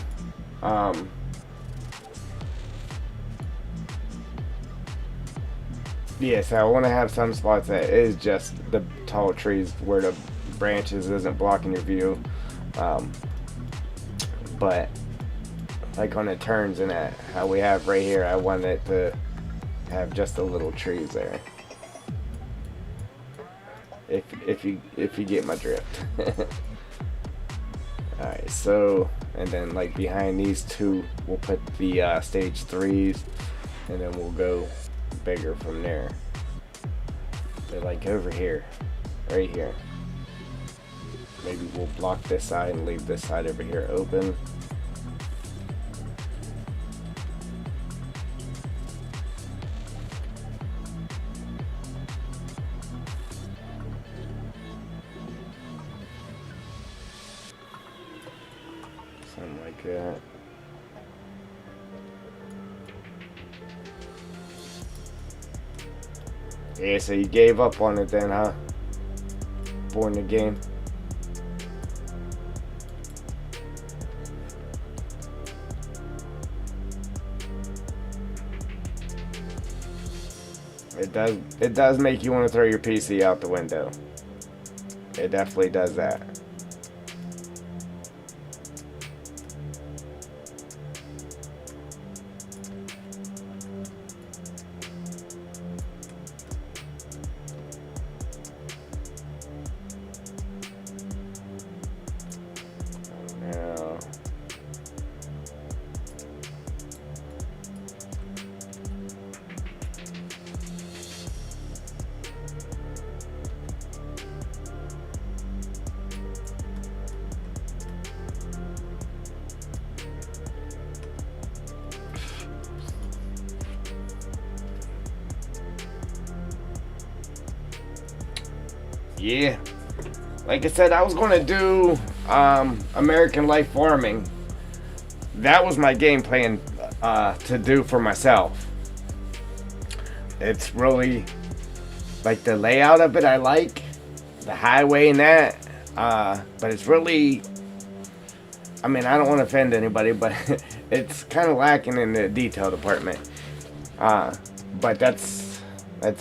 Yeah, so I want to have some spots that is just the tall trees where the branches isn't blocking your view. Um, but like on the turns and that, how we have right here, I want it to have just the little trees there. If you get my drift. Alright, so and then like behind these two we'll put the stage 3s, and then we'll go bigger from there. They're like over here, right here. Maybe we'll block this side and leave this side over here open. Something like that. Yeah, so you gave up on it then, huh? Born the game. It does make you want to throw your PC out the window. It definitely does that. Now, yeah, like I said, I was going to do American Life Farming. That was my game plan to do for myself. It's really like the layout of it. I like the highway and that, but it's really, I mean, I don't want to offend anybody, but it's kind of lacking in the detail department. But that's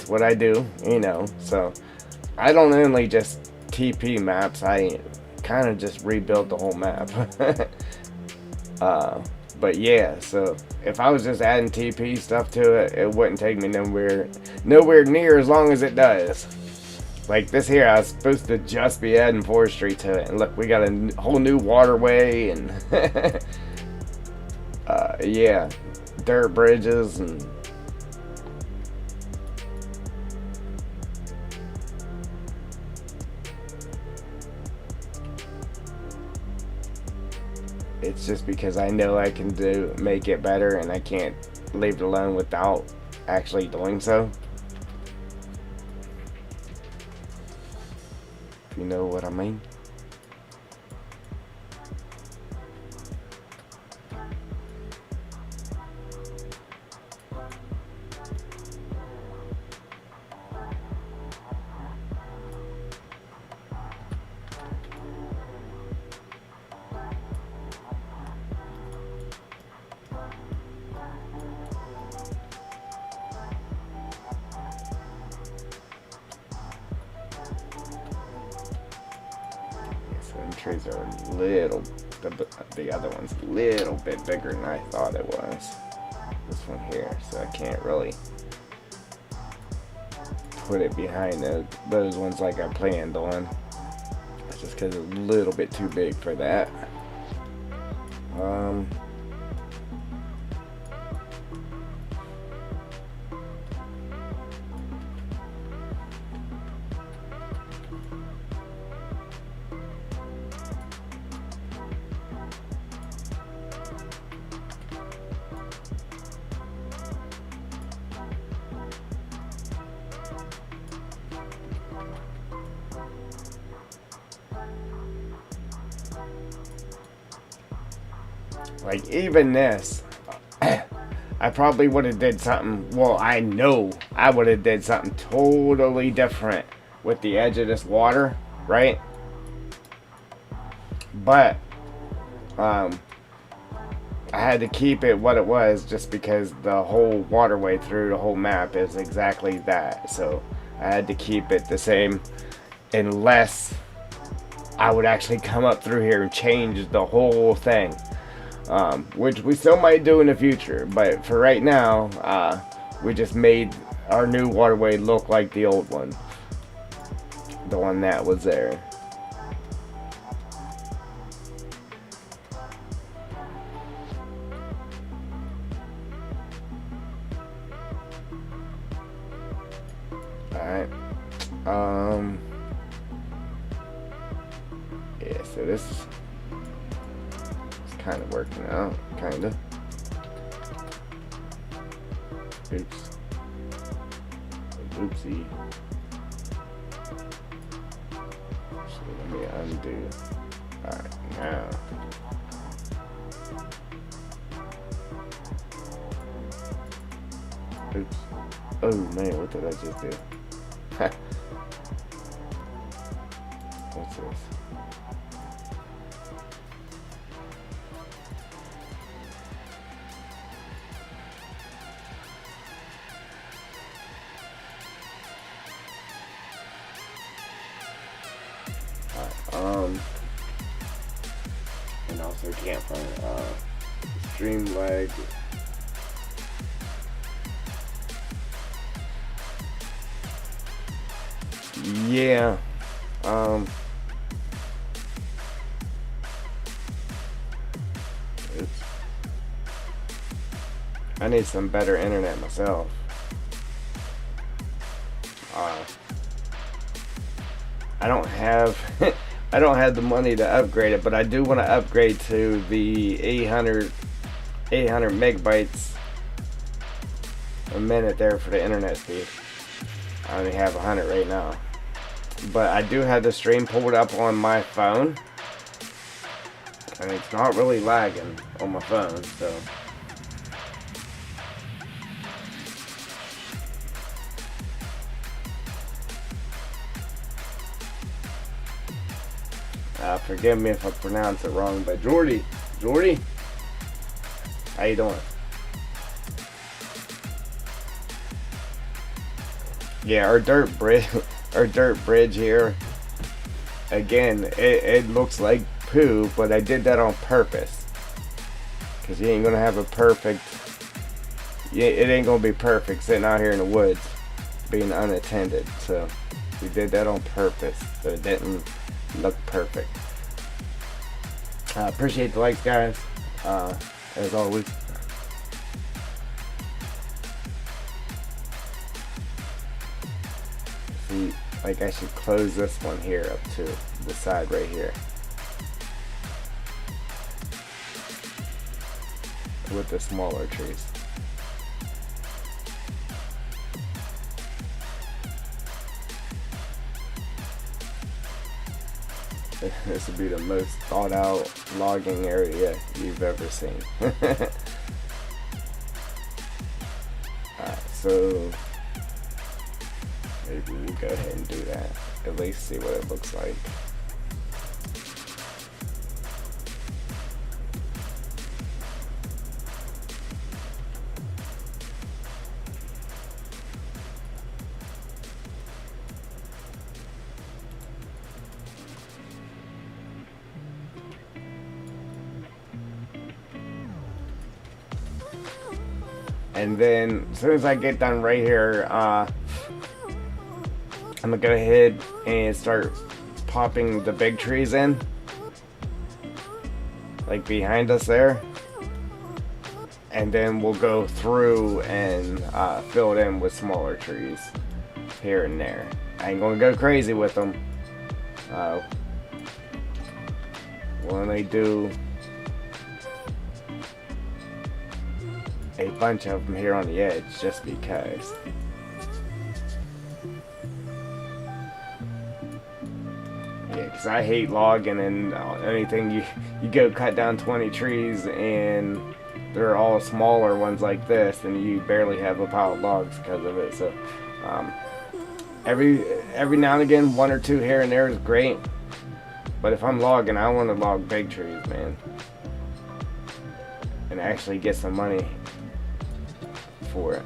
what I do, you know. So I don't only just TP maps. I kind of just rebuild the whole map. But yeah, so if I was just adding TP stuff to it, it wouldn't take me nowhere near as long as it does. Like this here, I was supposed to just be adding forestry to it, and look, we got a whole new waterway and yeah, dirt bridges and it's just because I know I can make it better, and I can't leave it alone without actually doing so. If you know what I mean. Trees are a little, the other one's a little bit bigger than I thought it was. This one here, so I can't really put it behind those ones like I planned on. That's just because it's a little bit too big for that. Like even this, I probably would have did something, well, I know I would have did something totally different with the edge of this water, right? But I had to keep it what it was just because the whole waterway through the whole map is exactly that. So I had to keep it the same unless I would actually come up through here and change the whole thing. Which we still might do in the future. But for right now, we just made our new waterway look like the old one. The one that was there. Alright. Yeah, so this is kind of working out. Kind of. Oops. Oopsie. So let me undo. Alright, now. Oops. Oh man, what did I just do? What's this? And also can't find stream lag. Yeah. Oops. I need some better internet myself. I don't have I don't have the money to upgrade it, but I do want to upgrade to the 800 megabytes a minute there for the internet speed. I only have 100 right now, but I do have the stream pulled up on my phone, and it's not really lagging on my phone, so. Forgive me if I pronounce it wrong, but Jordy, how you doing? Yeah, our dirt bridge here. Again, it looks like poo, but I did that on purpose. Cause you ain't gonna have a perfect. It ain't gonna be perfect sitting out here in the woods, being unattended. So we did that on purpose, so it didn't look perfect. Appreciate the likes, guys. As always. See, like I should close this one here up to the side right here. With the smaller trees. This would be the most thought out logging area you've ever seen. Alright, so maybe we'll go ahead and do that. At least see what it looks like. And then as soon as I get done right here, I'm gonna go ahead and start popping the big trees in, like behind us there, and then we'll go through and fill it in with smaller trees here and there. I ain't gonna go crazy with them. We'll only do a bunch of them here on the edge just because. Yeah, because I hate logging and anything you go cut down 20 trees and they're all smaller ones like this and you barely have a pile of logs because of it. So every now and again, one or two here and there is great, but if I'm logging, I want to log big trees, man. and actually get some money for it.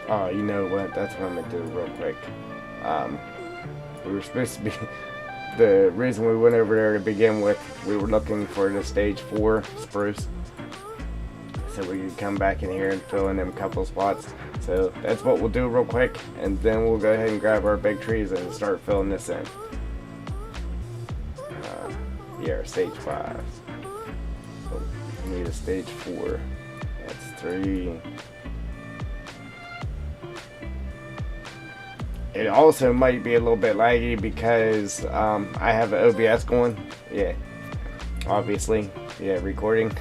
Oh, you know what? That's what I'm gonna do real quick. We were supposed to be. The reason we went over there to begin with, we were looking for the stage 4 spruce, so we could come back in here and fill in them couple spots. So that's what we'll do real quick, and then we'll go ahead and grab our big trees and start filling this in. Yeah, stage 5. So we need a stage 4. That's 3. It also might be a little bit laggy because I have the OBS going. Yeah, obviously. Yeah, recording.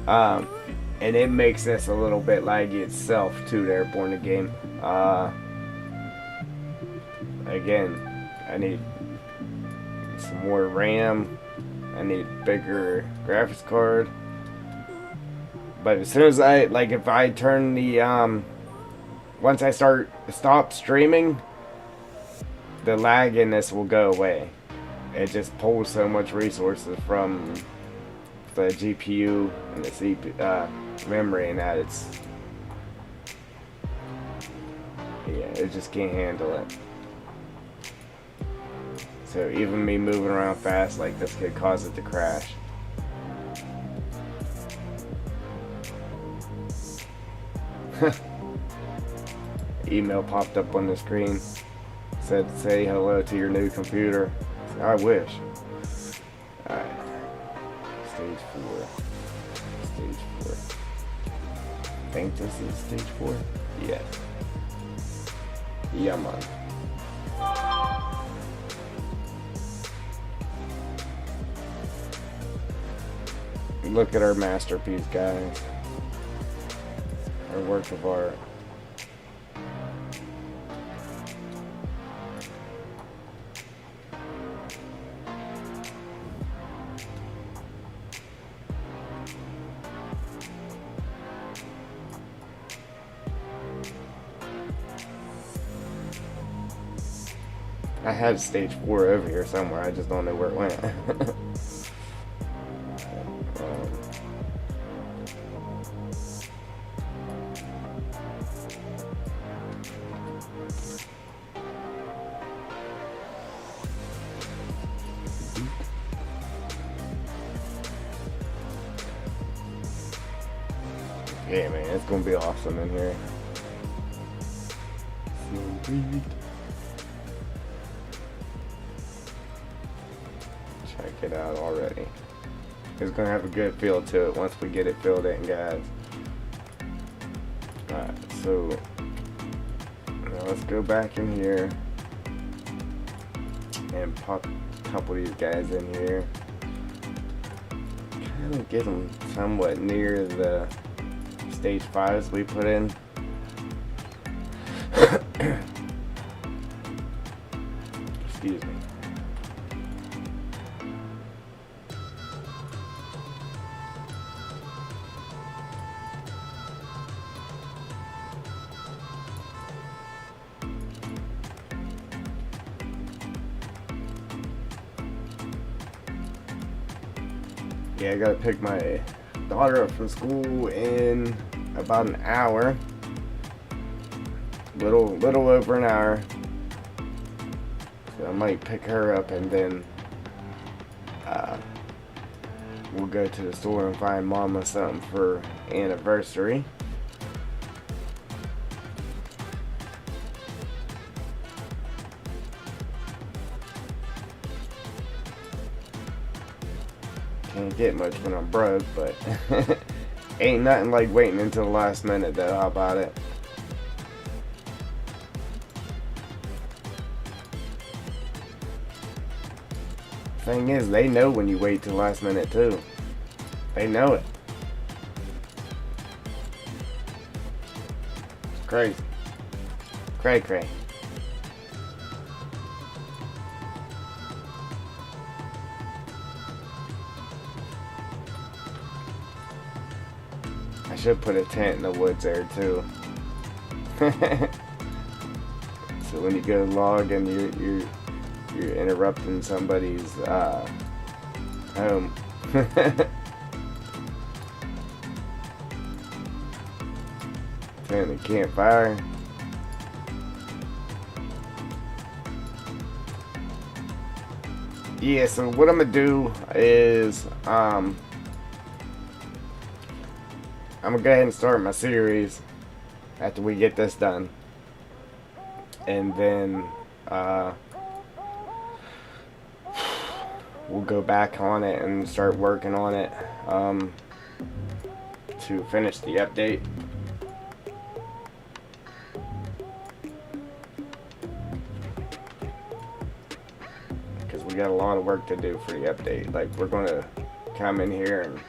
And it makes this a little bit laggy itself too there, Born the Game. Again, I need some more RAM. I need bigger graphics card. But as soon as if I turn the once I stop streaming, the lag in this will go away. It just pulls so much resources from the GPU and the CPU, memory, and that it just can't handle it. So even me moving around fast like this could cause it to crash. Email popped up on the screen, said say hello to your new computer. I wish. Alright. Stage 4. Stage 4. I think this is stage 4? Yeah. Yeah, man. Look at our masterpiece, guys. Our work of art. I had stage 4 over here somewhere, I just don't know where it went. Yeah, man, it's gonna be awesome in here. Sweet. Check it out already. It's gonna have a good feel to it once we get it filled in, guys. Alright, so now let's go back in here and pop a couple of these guys in here. Kind of get them somewhat near the stage 5s we put in. Excuse me. Yeah, I gotta pick my daughter up from school in about an hour. Little over an hour. So I might pick her up and then we'll go to the store and find Mama something for anniversary. Can't get much when I'm broke, but ain't nothing like waiting until the last minute though. How about it? Thing is, they know when you wait till the last minute too. They know it. It's crazy. Cray. should put a tent in the woods there too. So when you go log and you're interrupting somebody's home. Tent a campfire. Yeah, so what I'm gonna do is I'm gonna go ahead and start my series after we get this done, and then we'll go back on it and start working on it to finish the update. Because we got a lot of work to do for the update. Like, we're going to come in here and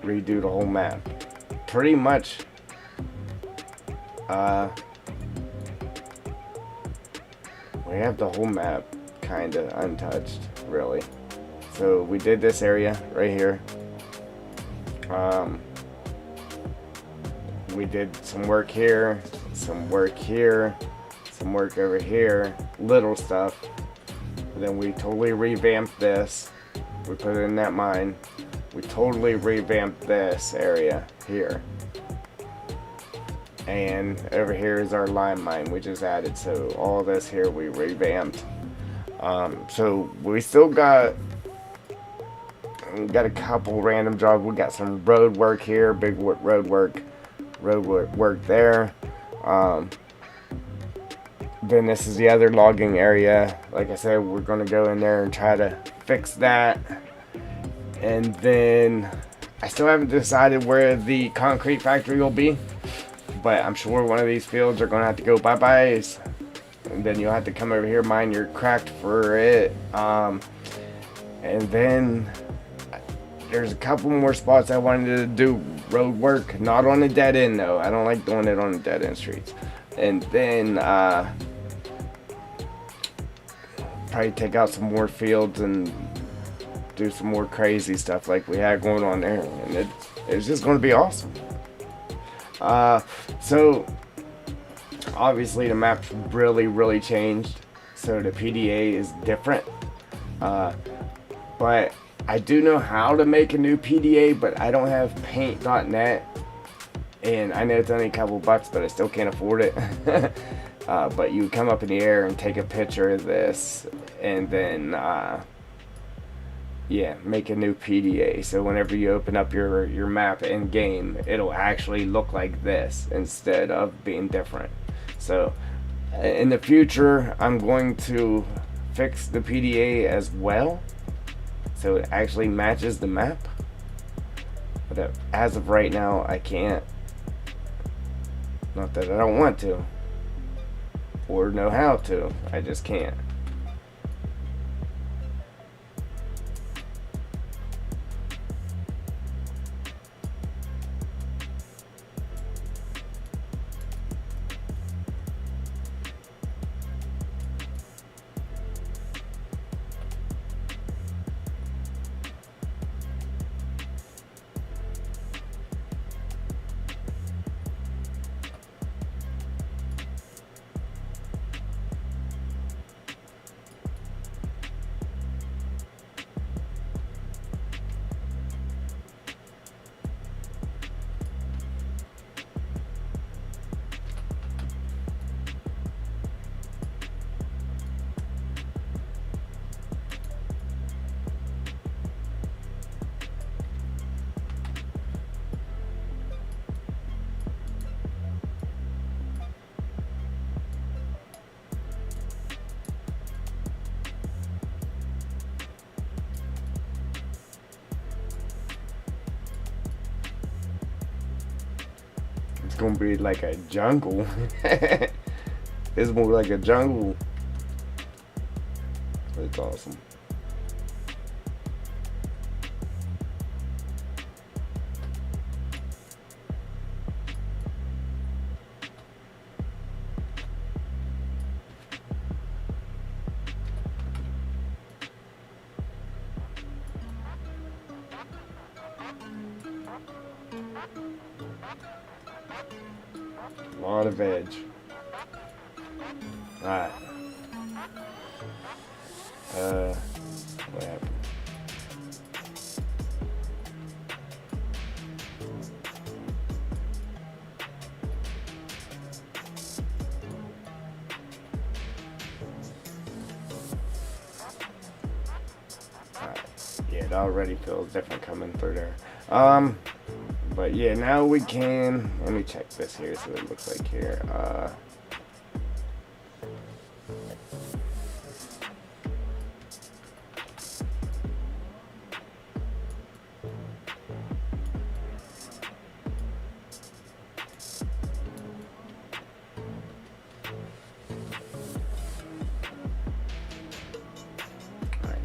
redo the whole map. Pretty much we have the whole map kind of untouched, really. So we did this area right here. We did some work here, some work here, some work over here, little stuff. Then we totally revamped this. We put it in that mine. We totally revamped this area here. And over here is our lime mine we just added. So all this here we revamped. So we still got a couple random jobs. We got some road work here, big road work there. Then this is the other logging area. Like I said, we're gonna go in there and try to fix that. And then I still haven't decided where the concrete factory will be, but I'm sure one of these fields are gonna have to go bye-byes. And then you'll have to come over here, mine your cracked for it. And then there's a couple more spots I wanted to do road work, not on a dead end though. I don't like doing it on the dead end streets. And then probably take out some more fields and do some more crazy stuff like we had going on there, and it's just going to be awesome. So obviously the map's really changed, so the PDA is different, but I do know how to make a new PDA, but I don't have paint.net, and I know it's only a couple bucks, but I still can't afford it. But you come up in the air and take a picture of this, and then yeah, make a new PDA. So whenever you open up your map in game, it'll actually look like this instead of being different. So in the future, I'm going to fix the PDA as well, so it actually matches the map. But as of right now, I can't. Not that I don't want to or know how to, I just can't. It's gonna be like a jungle. It's more like a jungle. It's awesome. A lot of veg. Alright. What happened? Alright. Yeah, it already feels different coming through there. But yeah, now we can, let me check this here, so it looks like here, alright,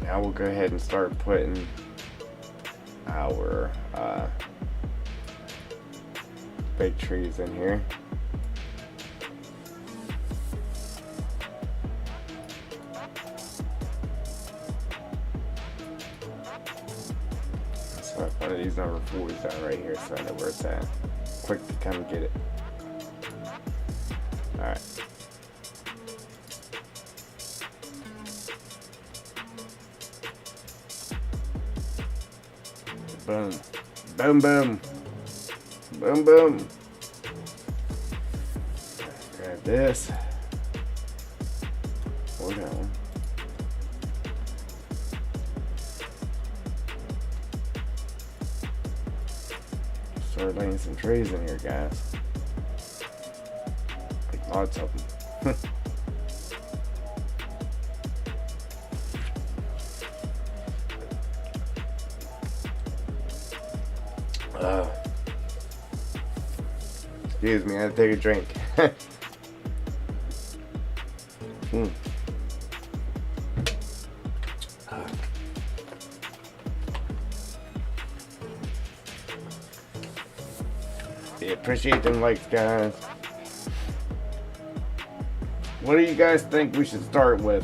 now we'll go ahead and start putting our, big trees in here. So one of these number 4s down right here, so I know where it's at. Quick to come get it. Alright. Boom. Boom, boom. Boom, boom. Grab this. Hold on. Start laying some trees in here, guys. Like lots of them. Excuse me, I had to take a drink. Yeah, appreciate them likes, guys. What do you guys think we should start with?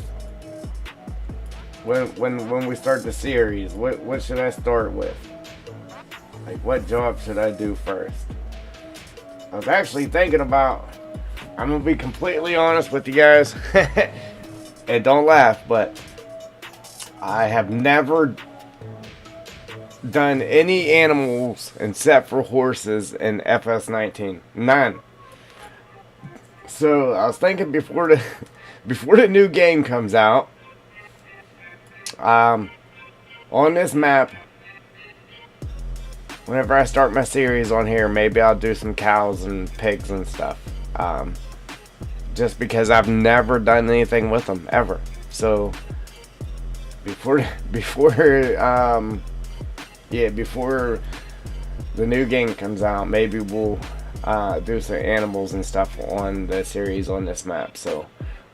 When we start the series, what should I start with? Like, what job should I do first? I was actually thinking about, I'm gonna be completely honest with you guys, and don't laugh, but I have never done any animals except for horses in FS19. None. So I was thinking before the new game comes out, on this map, whenever I start my series on here, maybe I'll do some cows and pigs and stuff. Just because I've never done anything with them, ever. So, before the new game comes out, maybe we'll do some animals and stuff on the series on this map. So,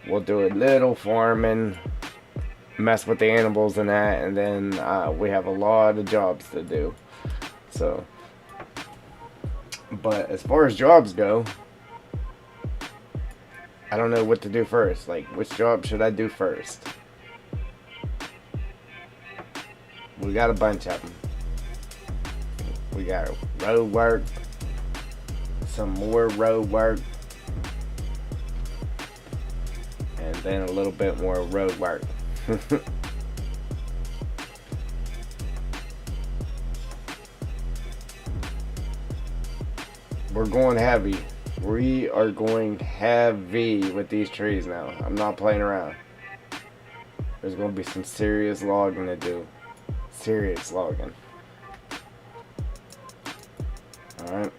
we'll do a little farming, mess with the animals and that, and then we have a lot of jobs to do. So, but as far as jobs go, I don't know what to do first. Like, which job should I do first? We got a bunch of them. We got road work, some more road work, and then a little bit more road work. We're going heavy. We are going heavy with these trees now. I'm not playing around. There's going to be some serious logging to do. Serious logging. Alright.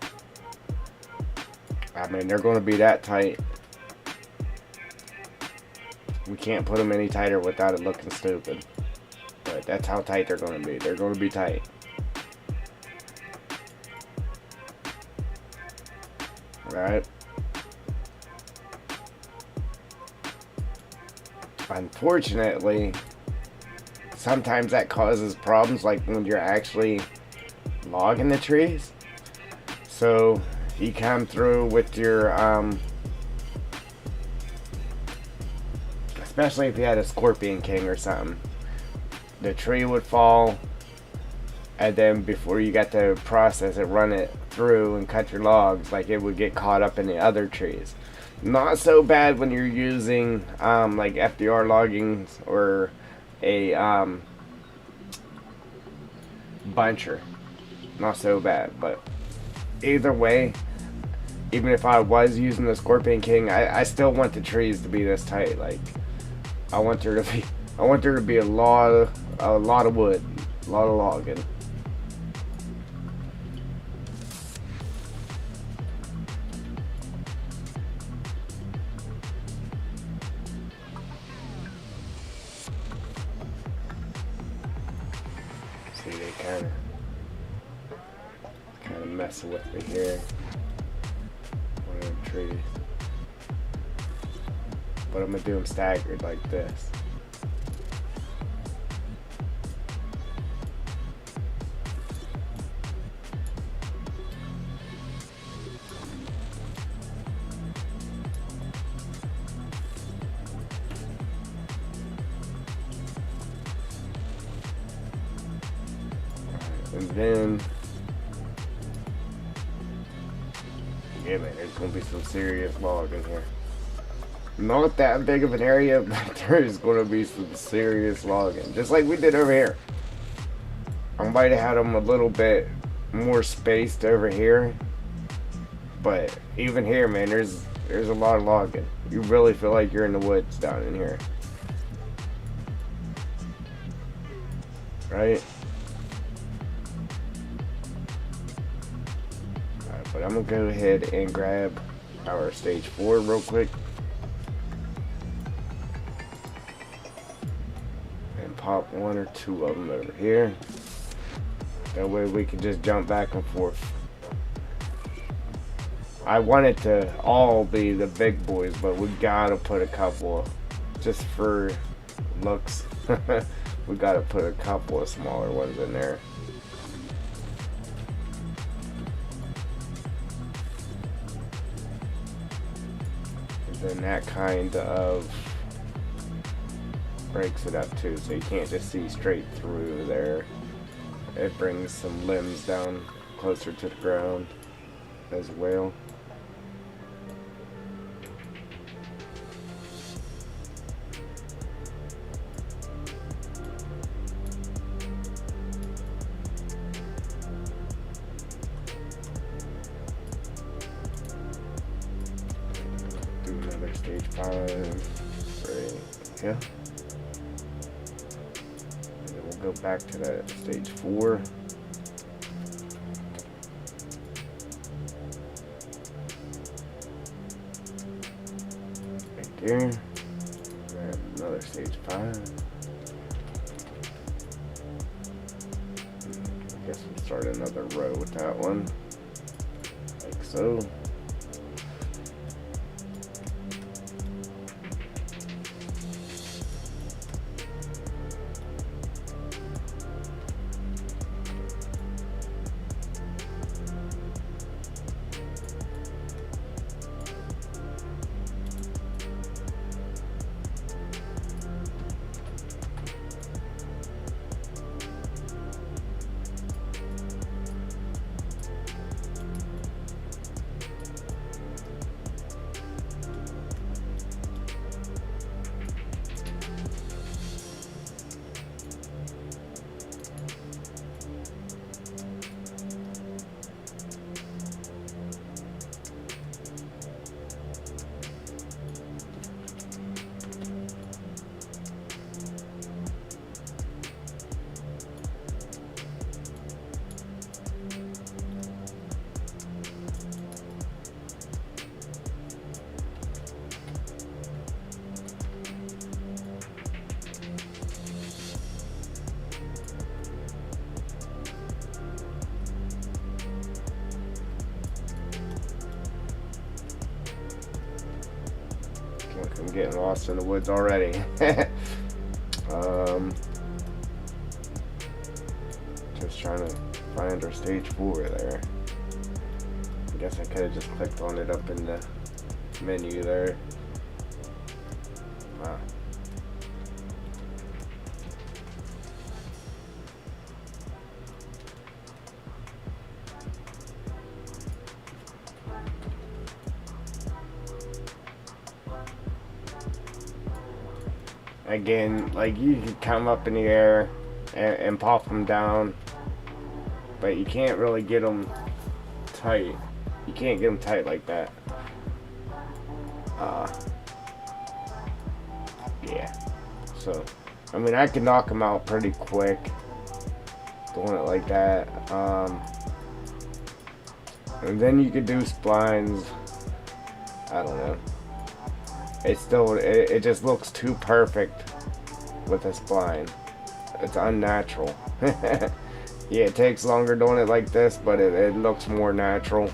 I mean, they're going to be that tight. We can't put them any tighter without it looking stupid. But that's how tight they're going to be. They're going to be tight. Right. Unfortunately, sometimes that causes problems, like when you're actually logging the trees. So you come through with your especially if you had a Scorpion King or something, the tree would fall And then before you got to process it, run it through and cut your logs, like it would get caught up in the other trees. Not so bad when you're using like FDR logging or a buncher. Not so bad, but either way, even if I was using the Scorpion King, I still want the trees to be this tight. Like I want there to be a lot of wood, a lot of logging. See, they kind of messing with me here. One of them trees. But I'm gonna do them staggered like this. And then, yeah, man, there's gonna be some serious log in here. Not that big of an area, but there's gonna be some serious logging, just like we did over here. I might have had them a little bit more spaced over here, but even here, man, there's a lot of logging. You really feel like you're in the woods down in here, right? But I'm gonna go ahead and grab our stage 4 real quick and pop 1 or 2 of them over here. That way we can just jump back and forth. I want it to all be the big boys, but we gotta put a couple, just for looks, we gotta put a couple of smaller ones in there. Then that kind of breaks it up too, so you can't just see straight through there. It brings some limbs down closer to the ground as well. Stage 5, right here. And then we'll go back to that stage 4. Right there. Grab another stage 5. I guess we'll start another row with that one. Like so. I'm getting lost in the woods already. Just trying to find our stage 4 there. I guess I could have just clicked on it up in the menu there. Wow. Again, like you can come up in the air and pop them down, but you can't really get them tight. You can't get them tight like that. Yeah. So, I mean, I can knock them out pretty quick doing it like that. And then you could do splines. I don't know. It's still, it just looks too perfect with a spline. It's unnatural. Yeah, it takes longer doing it like this, but it looks more natural.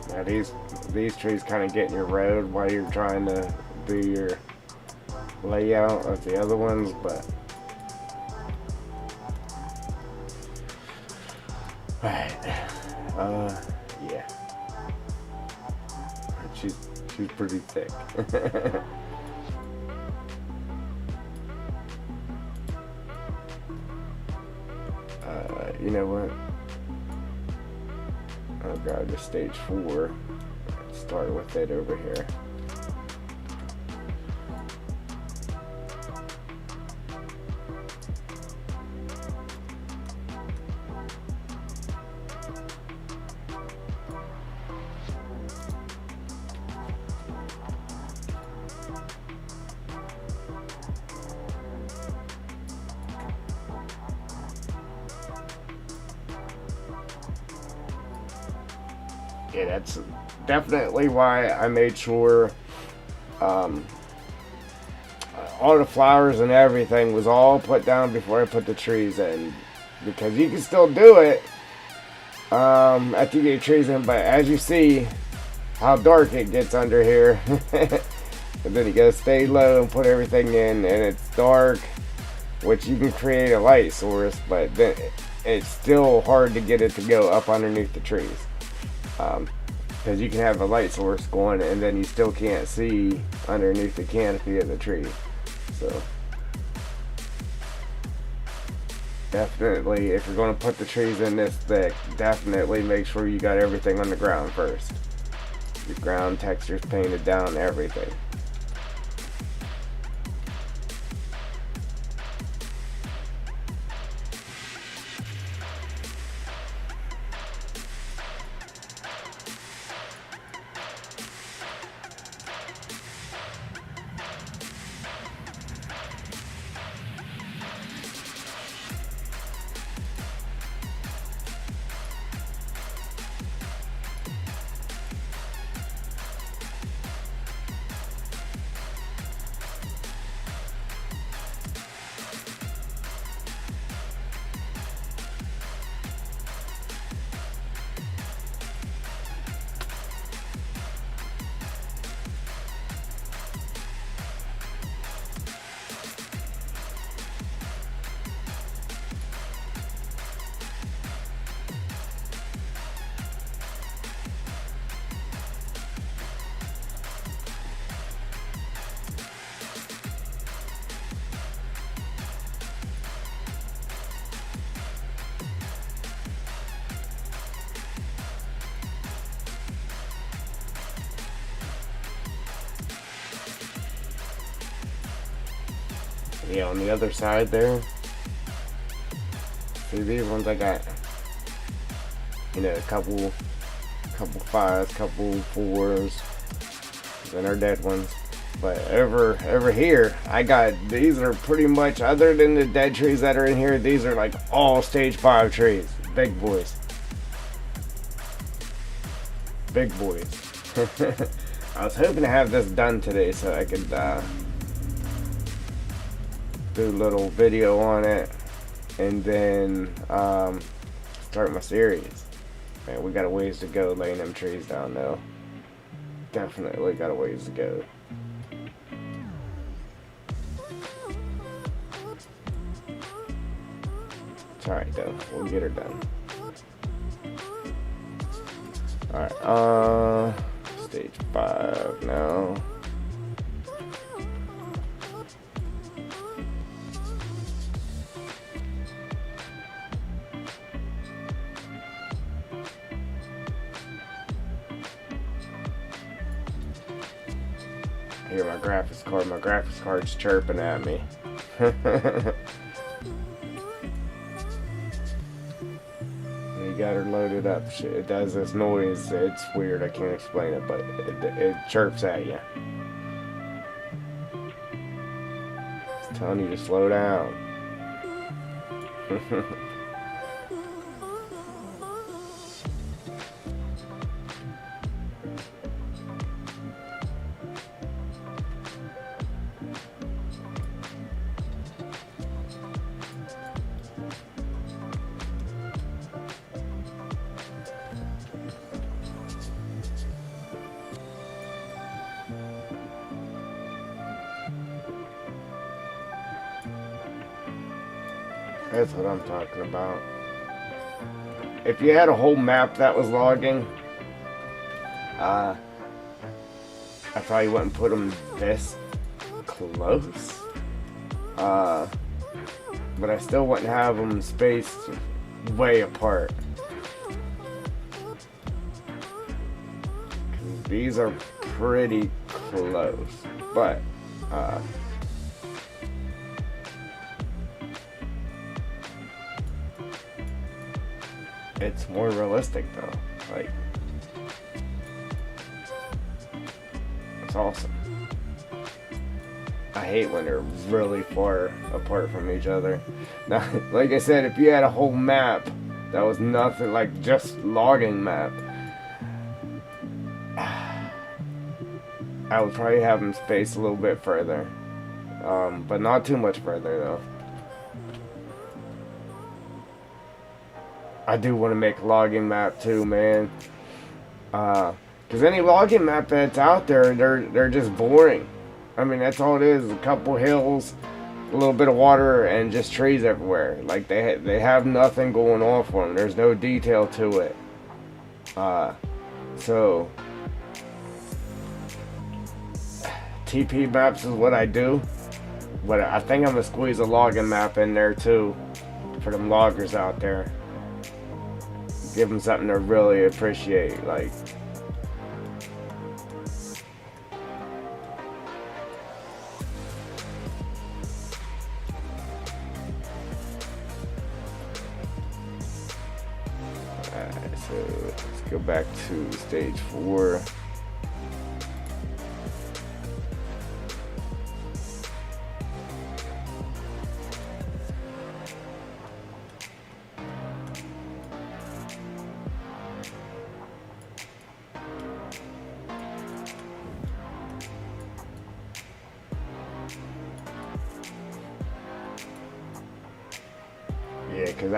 Now these trees kind of get in your road while you're trying to do your layout of the other ones, but yeah, she's pretty thick. You know what? I'll grab the stage 4. Start with it over here. Yeah, that's definitely why I made sure all the flowers and everything was all put down before I put the trees in, because you can still do it after you get your trees in, but as you see how dark it gets under here, and then you gotta stay low and put everything in, and it's dark, which you can create a light source, but then it's still hard to get it to go up underneath the trees. Because you can have a light source going and then you still can't see underneath the canopy of the tree. So definitely, if you're going to put the trees in this thick, definitely make sure you got everything on the ground first. Your ground texture's painted down, everything. Yeah, on the other side there, see these ones I got, you know, a couple 5s, couple 4s, then our dead ones. But over here, I got, these are pretty much, other than the dead trees that are in here, these are like all stage 5 trees. Big boys. Big boys. I was hoping to have this done today so I could do a little video on it and then start my series. Man, we got a ways to go laying them trees down though. Definitely got a ways to go. It's alright though, we'll get her done. Alright, stage 5 now. Hear my graphics card's chirping at me. You got her loaded up. It does this noise. It's weird. I can't explain it, but it chirps at you. It's telling you to slow down. That's what I'm talking about. If you had a whole map that was logging, I probably wouldn't put them this close. But I still wouldn't have them spaced way apart. These are pretty close, but it's more realistic though. Like, it's awesome. I hate when they're really far apart from each other. Now, like I said, if you had a whole map that was nothing, like just logging map, I would probably have them spaced a little bit further, but not too much further though. I do want to make a logging map too, man. Because any logging map that's out there, they're just boring. I mean, that's all it is. A couple hills, a little bit of water, and just trees everywhere. Like, they have nothing going on for them. There's no detail to it. So, TP maps is what I do. But I think I'm going to squeeze a logging map in there too, for them loggers out there. Give them something to really appreciate, like. Alright, so let's go back to stage 4. Yeah, because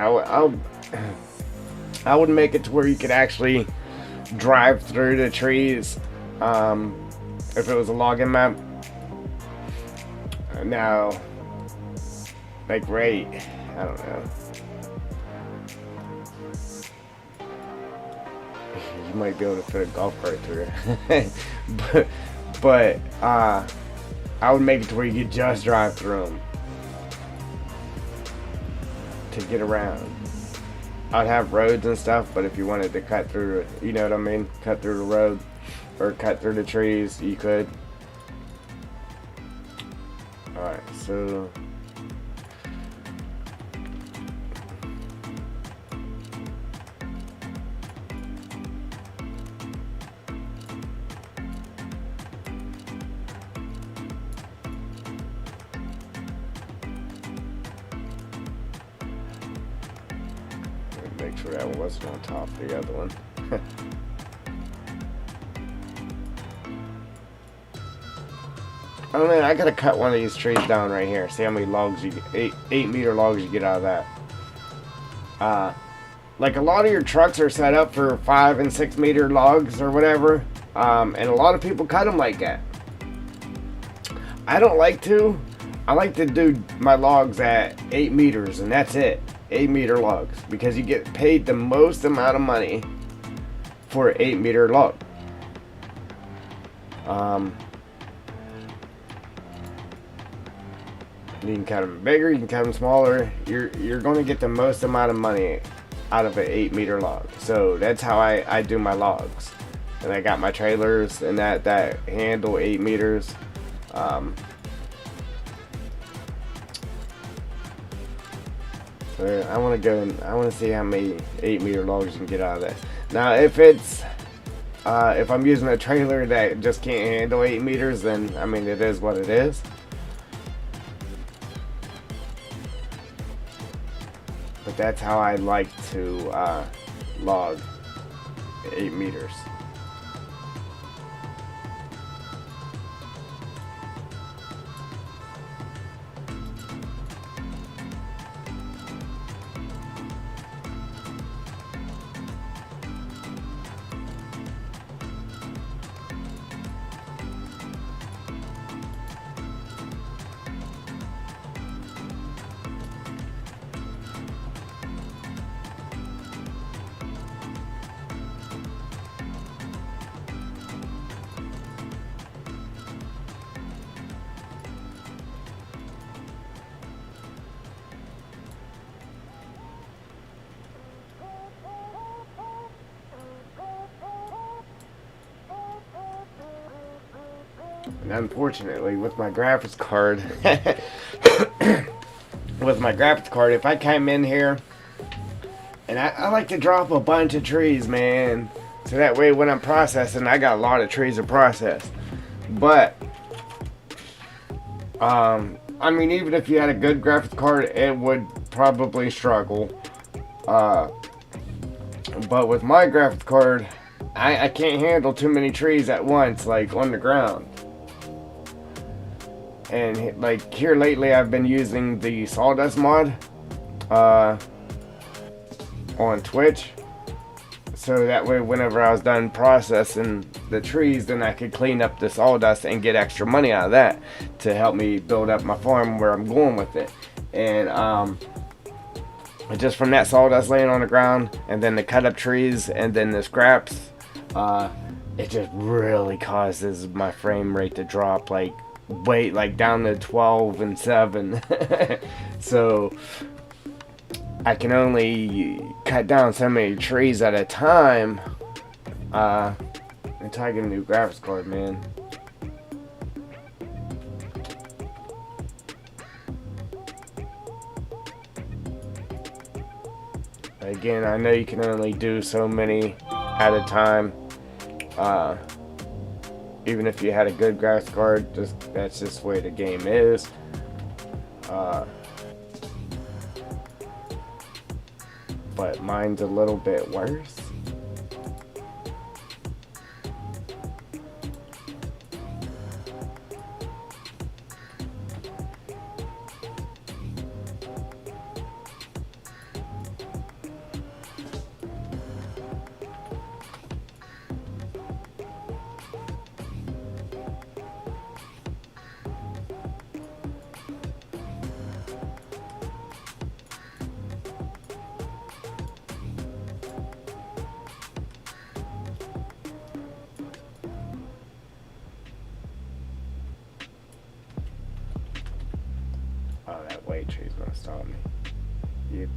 I would make it to where you could actually drive through the trees if it was a login map. Now, like right, I don't know. You might be able to fit a golf cart through it, but I would make it to where you could just drive through them to get around. I'd have roads and stuff, but if you wanted to cut through, you know what I mean, cut through the road or cut through the trees, you could. Alright, so Make sure that one wasn't on top of the other one. Oh man, I gotta cut one of these trees down right here. See how many logs you get, 8 meter logs you get out of that. Like a lot of your trucks are set up for 5 and 6 meter logs or whatever, and a lot of people cut them like that. I don't like to. I like to do my logs at 8 meters, and that's it. 8 meter logs, because you get paid the most amount of money for an 8 meter log. You can cut them bigger, you can cut them smaller. You're going to get the most amount of money out of an 8 meter log. So that's how I do my logs. And I got my trailers and that handle 8 meters. So I want to go and I want to see how many 8 meter logs you can get out of this. Now if it's if I'm using a trailer that just can't handle 8 meters, then I mean it is what it is. But that's how I like to log 8 meters. And unfortunately, with my graphics card, if I came in here, and I like to drop a bunch of trees, man, so that way when I'm processing, I got a lot of trees to process. But, I mean, even if you had a good graphics card, it would probably struggle. But with my graphics card, I can't handle too many trees at once, like on the ground. And like here lately, I've been using the sawdust mod on Twitch, so that way whenever I was done processing the trees, then I could clean up the sawdust and get extra money out of that to help me build up my farm where I'm going with it. And just from that sawdust laying on the ground, and then the cut up trees, and then the scraps, it just really causes my frame rate to drop like down to 12 and 7. So I can only cut down so many trees at a time until I get a new graphics card, man. Again, I know you can only do so many at a time. Even if you had a good graphics card, that's just the way the game is. But mine's a little bit worse. Oh, that white tree's gonna stop me. Yep.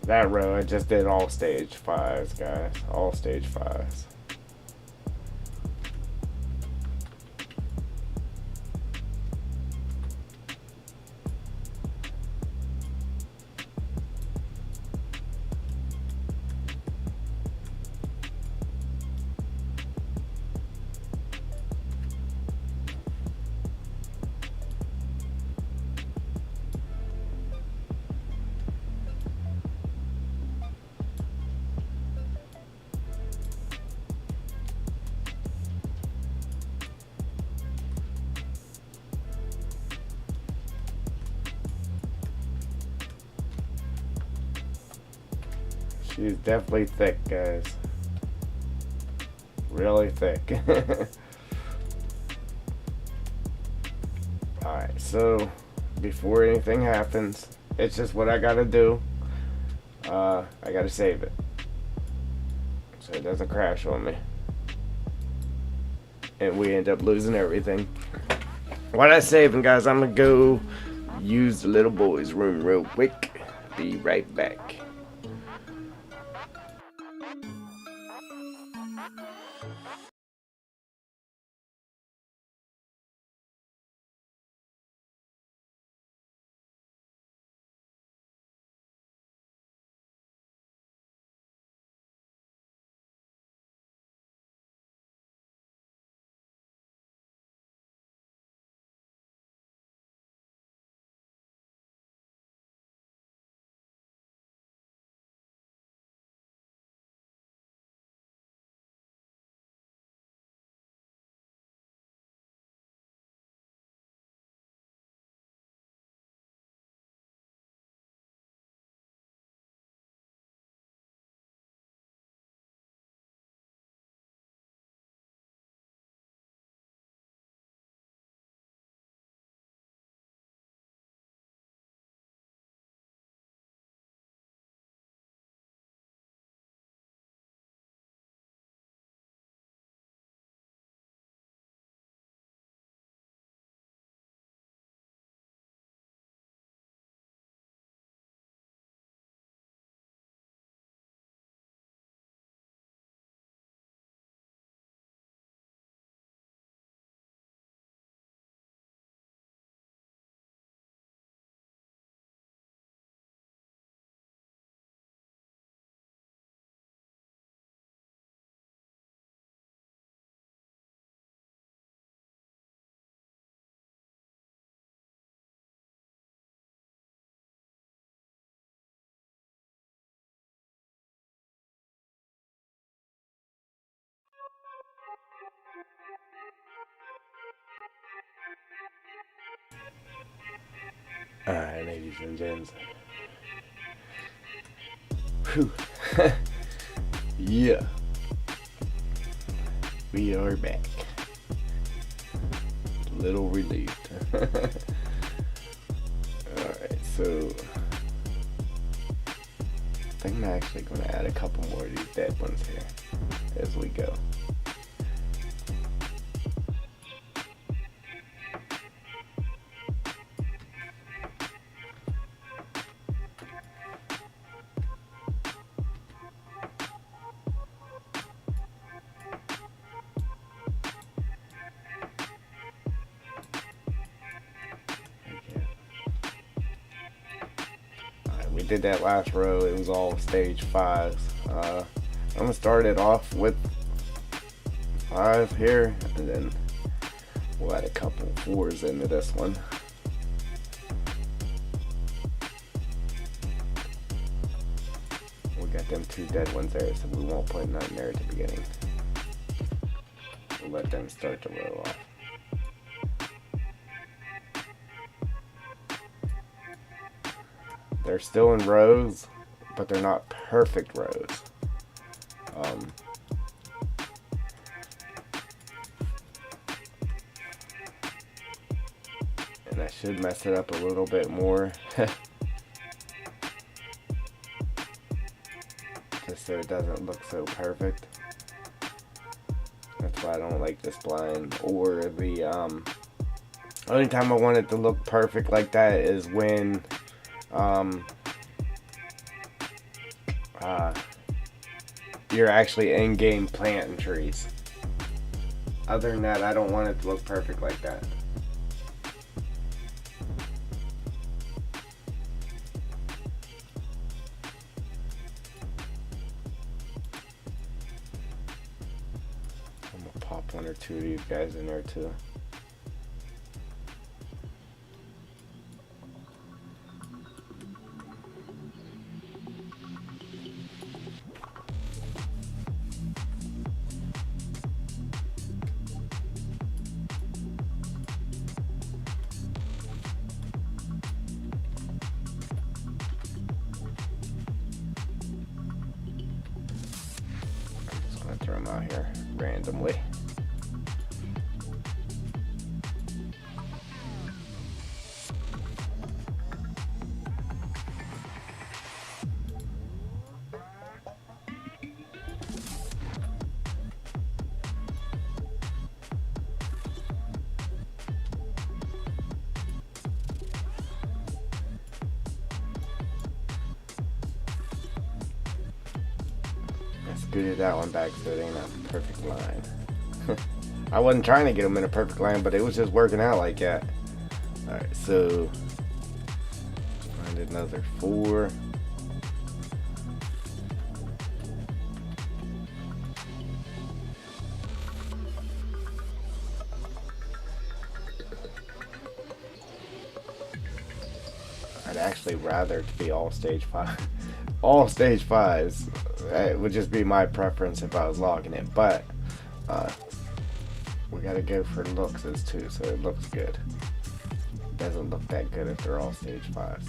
That row, I just did all stage 5s, guys. All stage 5s. She's definitely thick, guys. Really thick. Alright, so before anything happens, it's just what I gotta do. I gotta save it so it doesn't crash on me. And we end up losing everything. While that's saving, guys, I'm gonna go use the little boy's room real quick. Be right back. Alright, ladies and gents. Whew. Yeah. We are back. A little relieved. Alright, so I think I'm actually going to add a couple more of these dead ones here as we go. We did that last row, it was all stage 5s. I'm going to start it off with 5 here, and then we'll add a couple 4s into this one. We got them 2 dead ones there, so we won't put nothing there at the beginning. We'll let them start to roll off. They're still in rows, but they're not perfect rows. And I should mess it up a little bit more. Just so it doesn't look so perfect. That's why I don't like this blind. Or the only time I want it to look perfect like that is when you're actually in-game planting trees. Other than that, I don't want it to look perfect like that. I'm gonna pop one or two of these guys in there too. Throw them out here randomly. Scooted that one back so it ain't a perfect line. I wasn't trying to get them in a perfect line, but it was just working out like that. Alright, so find another 4. I'd actually rather it to be all stage 5. All stage 5s. It would just be my preference if I was logging it, but we gotta go for looks as too, so it looks good. It doesn't look that good if they're all stage 5s.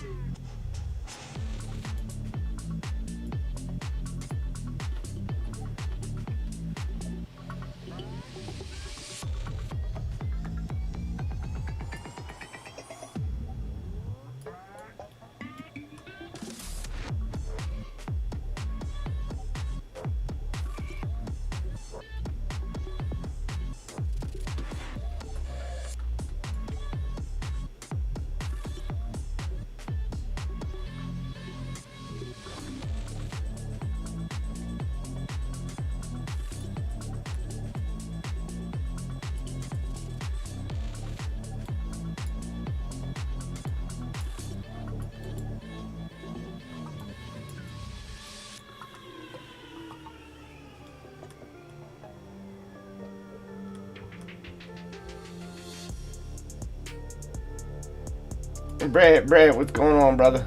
Brad, what's going on, brother?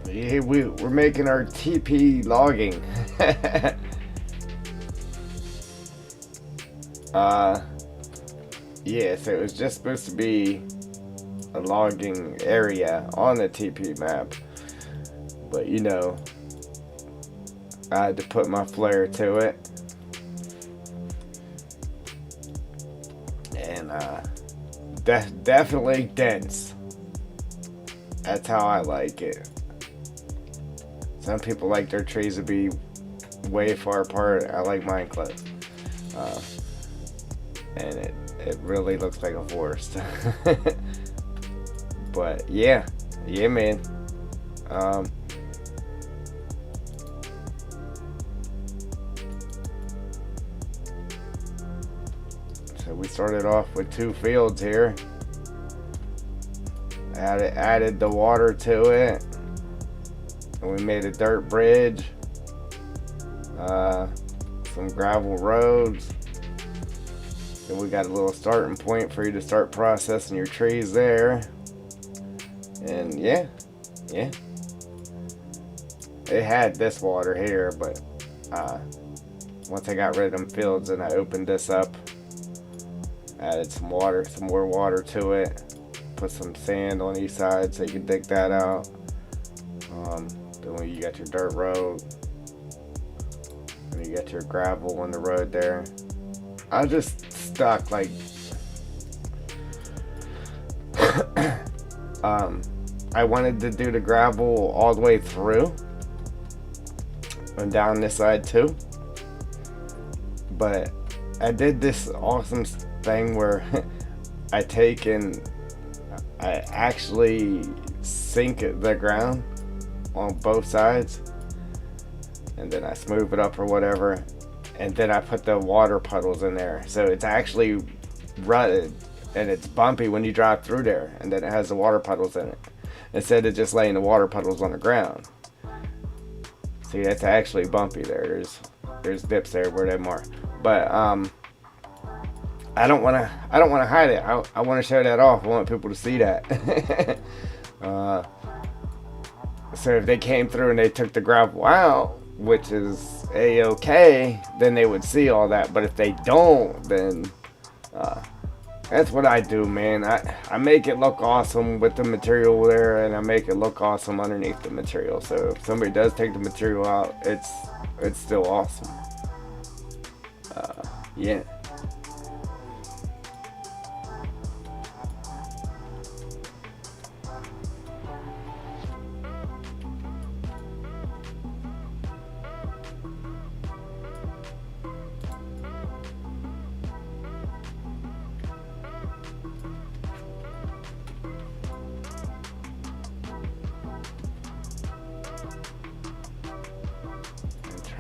Yeah, we're making our TP logging. Yeah, so it was just supposed to be a logging area on the TP map, but you know, I had to put my flair to it. And definitely dense. That's how I like it. Some people like their trees to be way far apart. I like mine close. And it really looks like a forest. But yeah, man. So we started off with 2 fields here. Added the water to it, and we made a dirt bridge, some gravel roads. Then we got a little starting point for you to start processing your trees there. And yeah, it had this water here, but once I got rid of them fields and I opened this up, added some more water to it, put some sand on each side so you can dig that out. Then when you got your dirt road, and you got your gravel on the road there, I just stuck like I wanted to do the gravel all the way through and down this side too, but I did this awesome thing where I actually sink the ground on both sides, and then I smooth it up or whatever, and then I put the water puddles in there, so it's actually rutted and it's bumpy when you drive through there, and then it has the water puddles in it instead of just laying the water puddles on the ground. See, that's actually bumpy there. There's dips there where they are, but I don't want to hide it. I want to show that off. I want people to see that. So if they came through and they took the gravel out, which is a-okay, then they would see all that. But if they don't, then that's what I do, man. I make it look awesome with the material there, and I make it look awesome underneath the material. So if somebody does take the material out, it's still awesome. Yeah.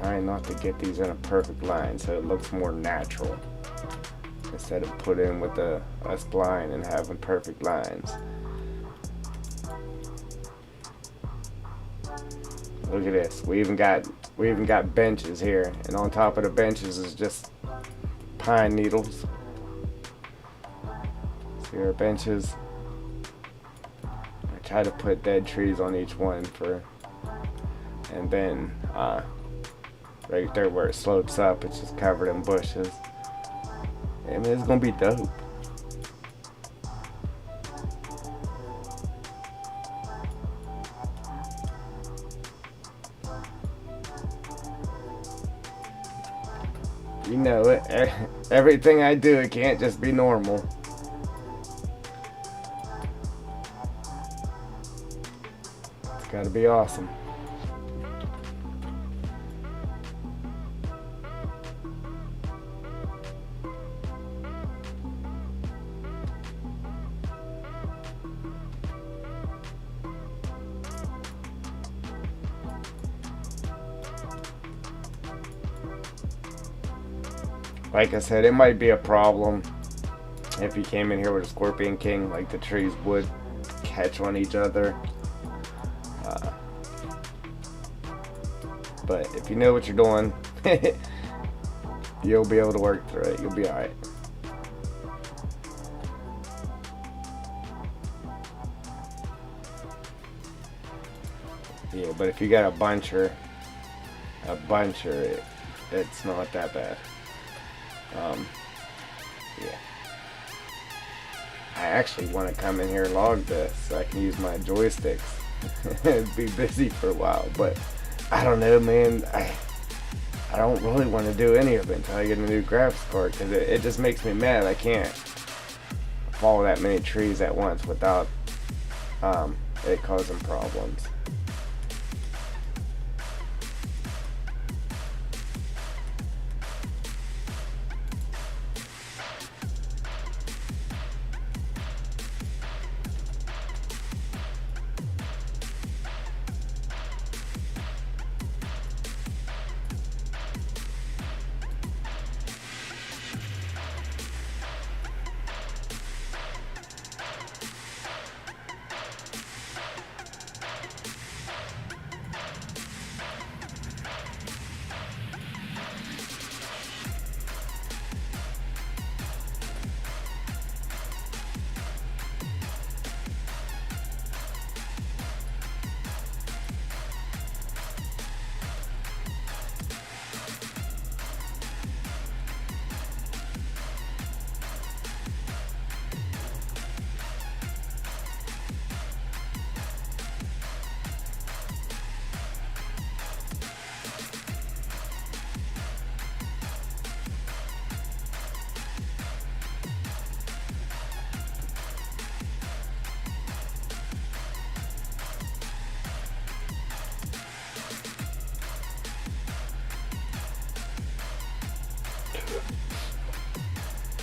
Trying not to get these in a perfect line so it looks more natural instead of put in with a spline and having perfect lines. Look at this. We even got benches here, and on top of the benches is just pine needles. See our benches. I try to put dead trees on each one and then right there where it slopes up, it's just covered in bushes. I mean, it's gonna be dope. You know it. Everything I do, it can't just be normal. It's gotta be awesome. Like I said, it might be a problem if you came in here with a Scorpion King, like the trees would catch on each other. But if you know what you're doing, you'll be able to work through it. You'll be alright. Yeah, but if you got a buncher, it's not that bad. Yeah. I actually want to come in here and log this so I can use my joysticks and be busy for a while, but I don't know, man. I don't really want to do any of it until I get a new graphics card, because it just makes me mad. I can't follow that many trees at once without it causing problems.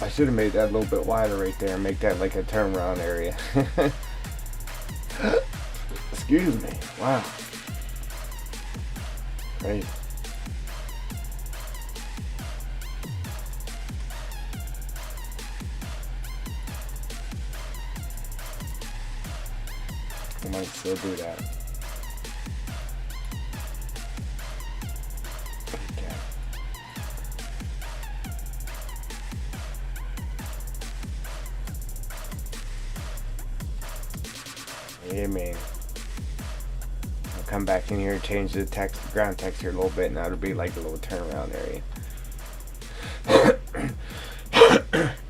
I should have made that a little bit wider right there and make that like a turnaround area. Excuse me. Wow. Crazy. I might still do that. Okay. Yeah, man. I'll come back in here, change the ground texture a little bit, and that'll be like a little turnaround area.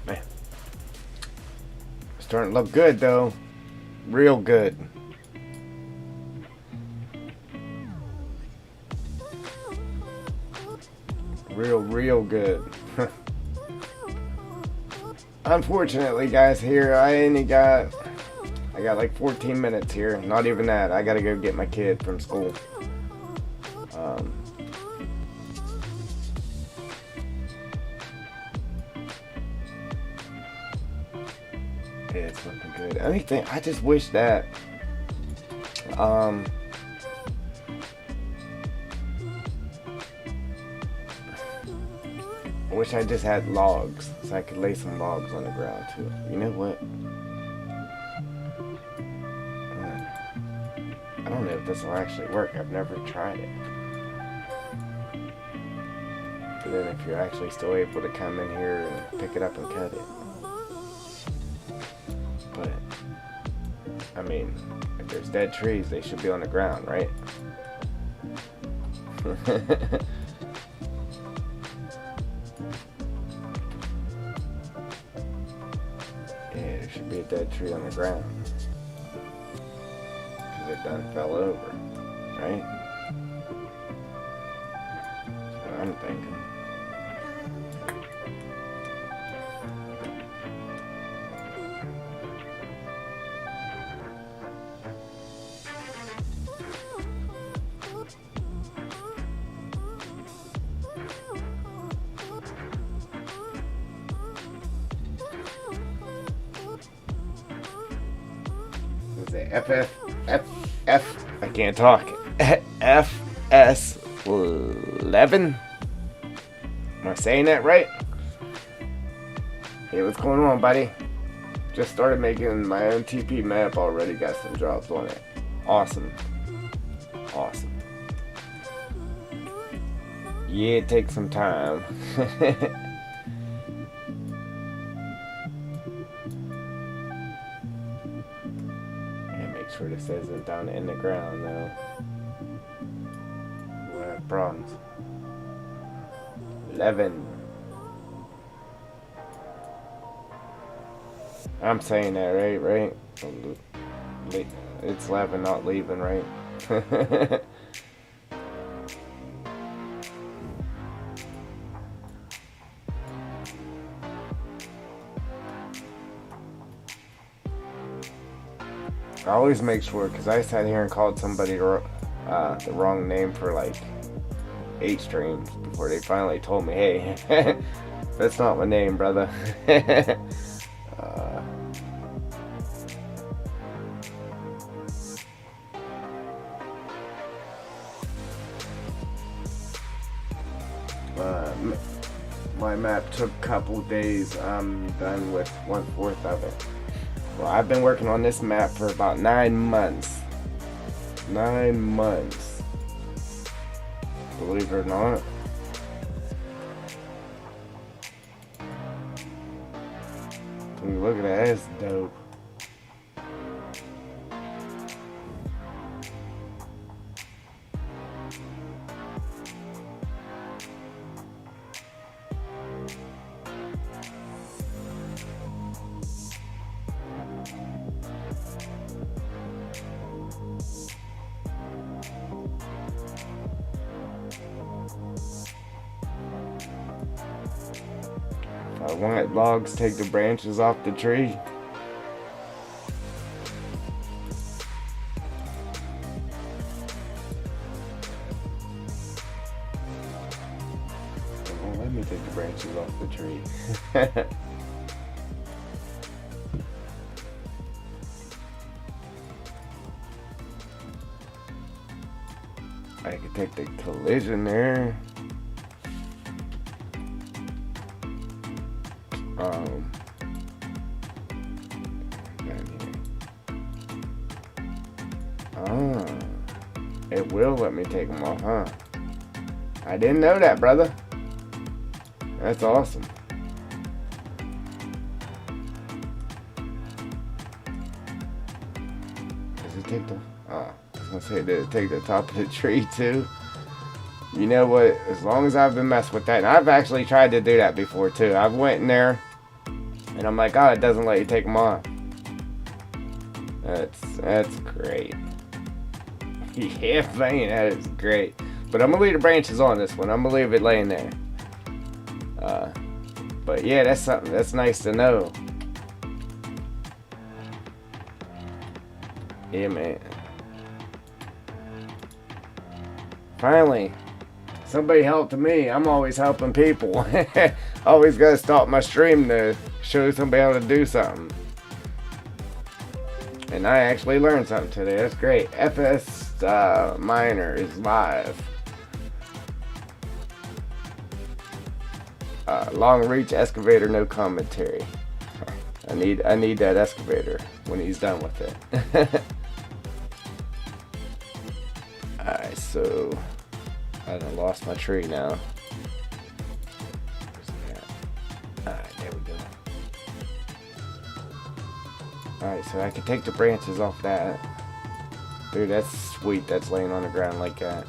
Man. Starting to look good, though. Real good. Real good. Unfortunately, guys, here I got like 14 minutes here. Not even that. I gotta go get my kid from school. Yeah, it's looking good. Anything. I just wish that. I wish I just had logs, so I could lay some logs on the ground too. You know what? I don't know if this will actually work. I've never tried it. But then if you're actually still able to come in here and pick it up and cut it. But, I mean, if there's dead trees, they should be on the ground, right? Yeah, there should be a dead tree on the ground. Because it done fell over, right? That's what I'm thinking. I can't talk. FS11? Am I saying that right? Hey, what's going on, buddy? Just started making my own TP map already. Got some drops on it. Awesome. Awesome. Yeah, it takes some time. Sure, it says it down in the ground though. We'll have problems. 11. I'm saying that right? It's 11, not leaving, right? I always make sure, because I sat here and called somebody the wrong name for like 8 streams before they finally told me, hey, that's not my name, brother. My map took a couple days. I'm done with 1/4 of it. Well, I've been working on this map for about 9 months. 9 months. Believe it or not. Look at that, that's dope. I want logs, take the branches off the tree. Well, let me take the branches off the tree. take the collision there. It will let me take them off, huh? I didn't know that, brother. That's awesome. Does it take the... I was gonna say, did it take the top of the tree too? You know what? As long as I've been messing with that, and I've actually tried to do that before too. I've went in there, and I'm like, oh, it doesn't let you take them off. That's great. Yeah, man, that is great. But I'm gonna leave the branches on this one. I'm gonna leave it laying there. But yeah, that's something that's nice to know. Yeah, man. Finally, somebody helped me. I'm always helping people. Always gotta stop my stream to show somebody how to do something. And I actually learned something today. That's great. FS Miner is live. Long reach excavator, no commentary. I need that excavator when he's done with it. Alright, so I done lost my tree now. Where's he at? Alright, there we go. Alright, so I can take the branches off that. Dude, that's sweet. That's laying on the ground like that.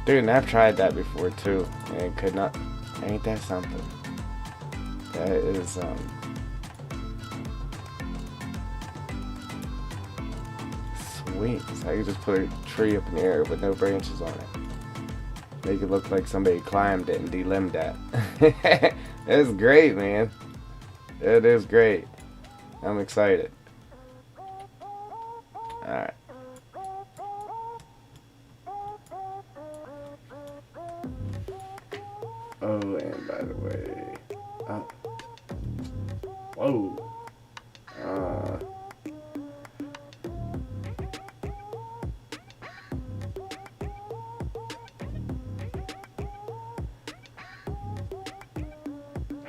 Dude, and I've tried that before too, and could not. Ain't that something? That is sweet. So I can just put a tree up in the air with no branches on it. Make it look like somebody climbed it and delimbed that. That's great, man. It is great. I'm excited. Alright. Oh, and by the way, whoa.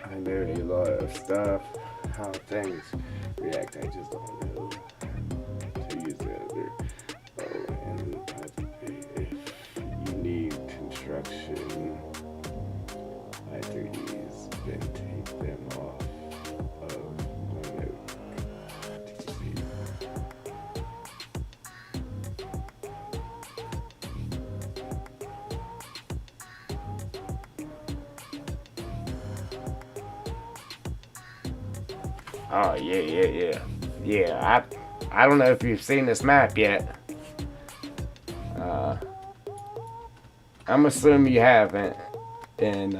I know a lot of stuff, how things react. I just don't know to use the other. Oh, and if you need construction. I-30's been take them off of my note TV. Oh yeah. I don't know if you've seen this map yet. I'm assuming you haven't. And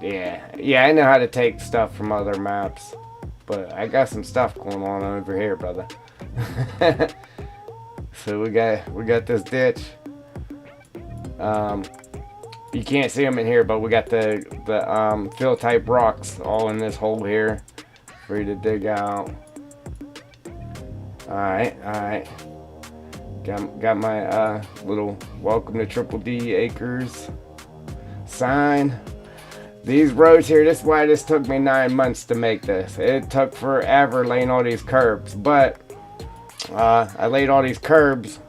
yeah, I know how to take stuff from other maps, but I got some stuff going on over here, brother. So we got this ditch. You can't see them in here, but we got the fill type rocks all in this hole here for you to dig out. All right. Got my little welcome to Triple D Acres sign. These roads here, this is why this took me 9 months to make this. It took forever laying all these curbs, but I laid all these curbs.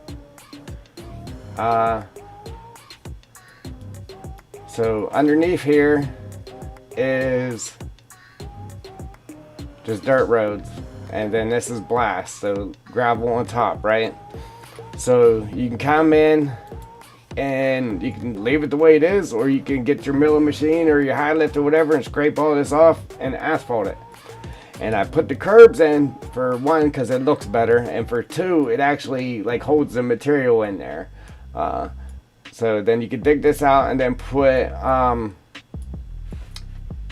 So underneath here is just dirt roads, and then this is blast, so gravel on top, right? So you can come in and you can leave it the way it is, or you can get your milling machine or your high lift or whatever and scrape all this off and asphalt it. And I put the curbs in for one because it looks better, and for two, it actually like holds the material in there. So then you can dig this out and then put,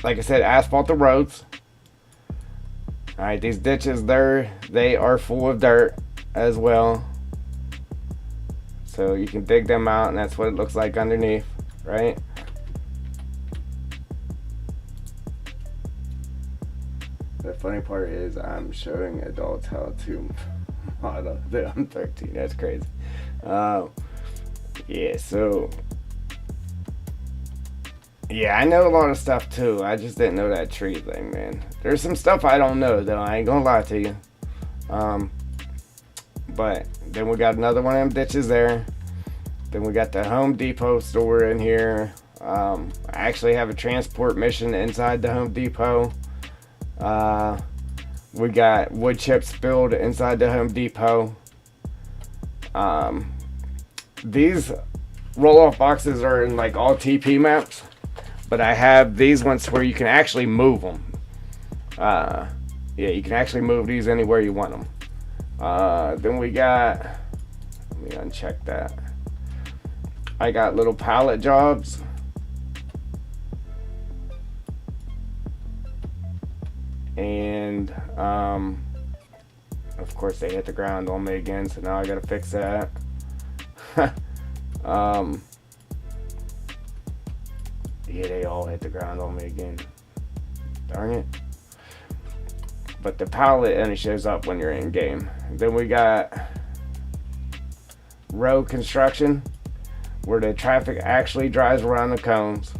like I said, asphalt the roads. All right, these ditches they are full of dirt as well. So you can dig them out, and that's what it looks like underneath. right? The funny part is I'm showing adults how to model that I'm 13. That's crazy. Yeah, so yeah, I know a lot of stuff too. I just didn't know that tree thing, man. There's some stuff I don't know though. I ain't gonna lie to you. But then we got another one of them ditches there. Then we got the Home Depot store in here. I actually have a transport mission inside the Home Depot. We got wood chips spilled inside the Home Depot. These roll-off boxes are in like all TP maps, but I have these ones where you can actually move them. Yeah, you can actually move these anywhere you want them. Then we got, let me uncheck that. I got little pallet jobs. And of course they hit the ground on me again, so now I gotta fix that. Yeah, they all hit the ground on me again. Darn it. But the pallet only shows up when you're in game. Then we got road construction, where the traffic actually drives around the cones.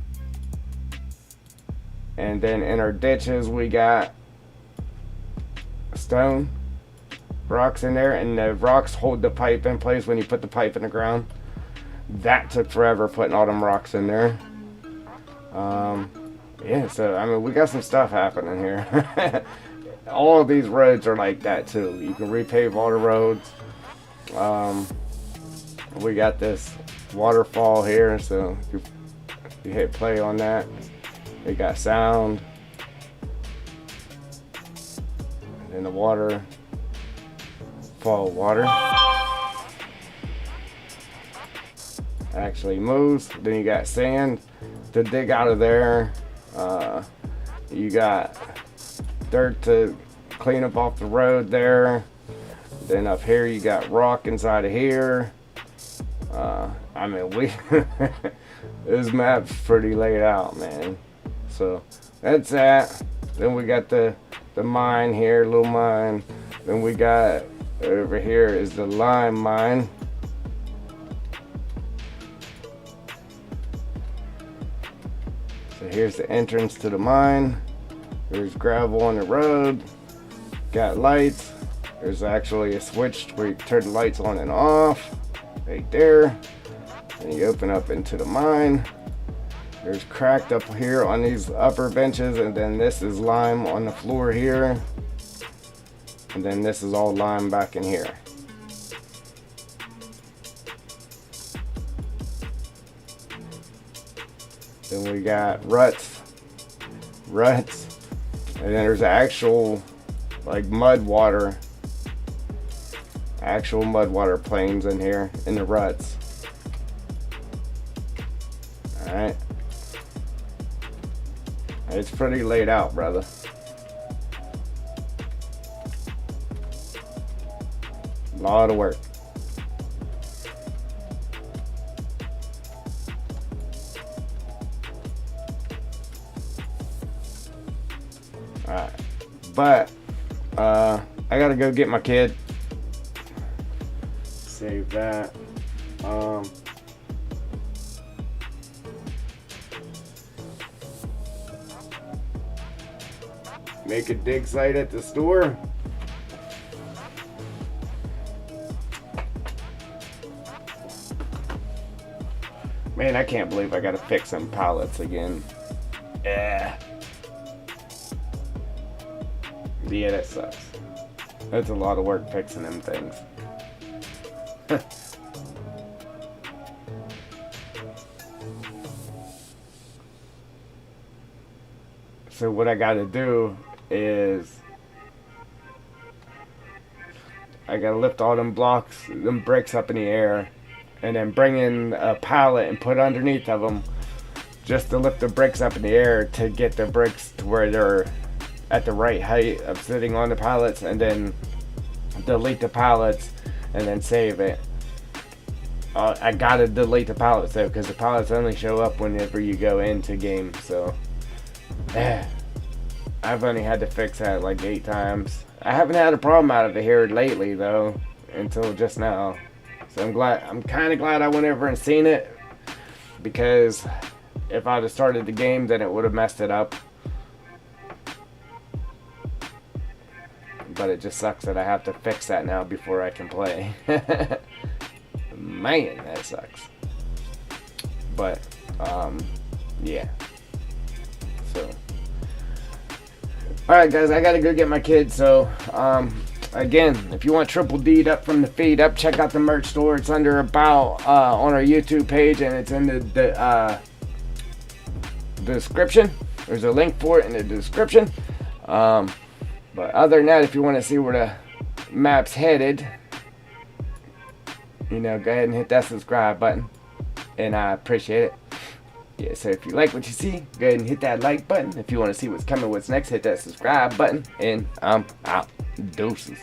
And then in our ditches we got stone rocks in there, and the rocks hold the pipe in place when you put the pipe in the ground. That took forever putting all them rocks in there. Yeah, so I mean we got some stuff happening here. All of these roads are like that too. You can repave all the roads. We got this waterfall here, so if you hit play on that, it got sound. And then the water, fall water, actually moves. Then you got sand to dig out of there. You got dirt to clean up off the road there. Then up here you got rock inside of here. I mean, this map's pretty laid out, man. So that's that. Then we got the mine here, little mine. Then we got over here is the lime mine. So here's the entrance to the mine. There's gravel on the road. Got lights. There's actually a switch where you turn the lights on and off. Right there. And you open up into the mine. There's cracked up here on these upper benches, and then this is lime on the floor here. And then this is all lime back in here. Then we got ruts. And then there's actual like mud water plains in here in the ruts. Alright. It's pretty laid out, brother. A lot of work. Alright. But I gotta go get my kid. Save that. Make a dig site at the store. Man, I can't believe I gotta fix some pallets again. Yeah, that sucks. That's a lot of work fixing them things. So what I gotta do is I gotta lift all them blocks, them bricks up in the air, and then bring in a pallet and put underneath of them just to lift the bricks up in the air to get the bricks to where they're at the right height of sitting on the pallets, and then delete the pallets and then save it. I gotta delete the pallets though, because the pallets only show up whenever you go into game. So I've only had to fix that like 8 times. I haven't had a problem out of it here lately though, until just now. So I'm kind of glad I went over and seen it, because if I'd have started the game, then it would have messed it up. But it just sucks that I have to fix that now before I can play. Man, that sucks. But yeah. So alright guys, I gotta go get my kids. So again, if you want triple D'd up from the feed up, check out the merch store. It's under About on our YouTube page, and it's in the description. There's a link for it in the description. But other than that, if you want to see where the map's headed, you know, go ahead and hit that subscribe button, and I appreciate it. Yeah, so if you like what you see, go ahead and hit that like button. If you want to see what's coming, what's next, hit that subscribe button, and I'm out. Deuces.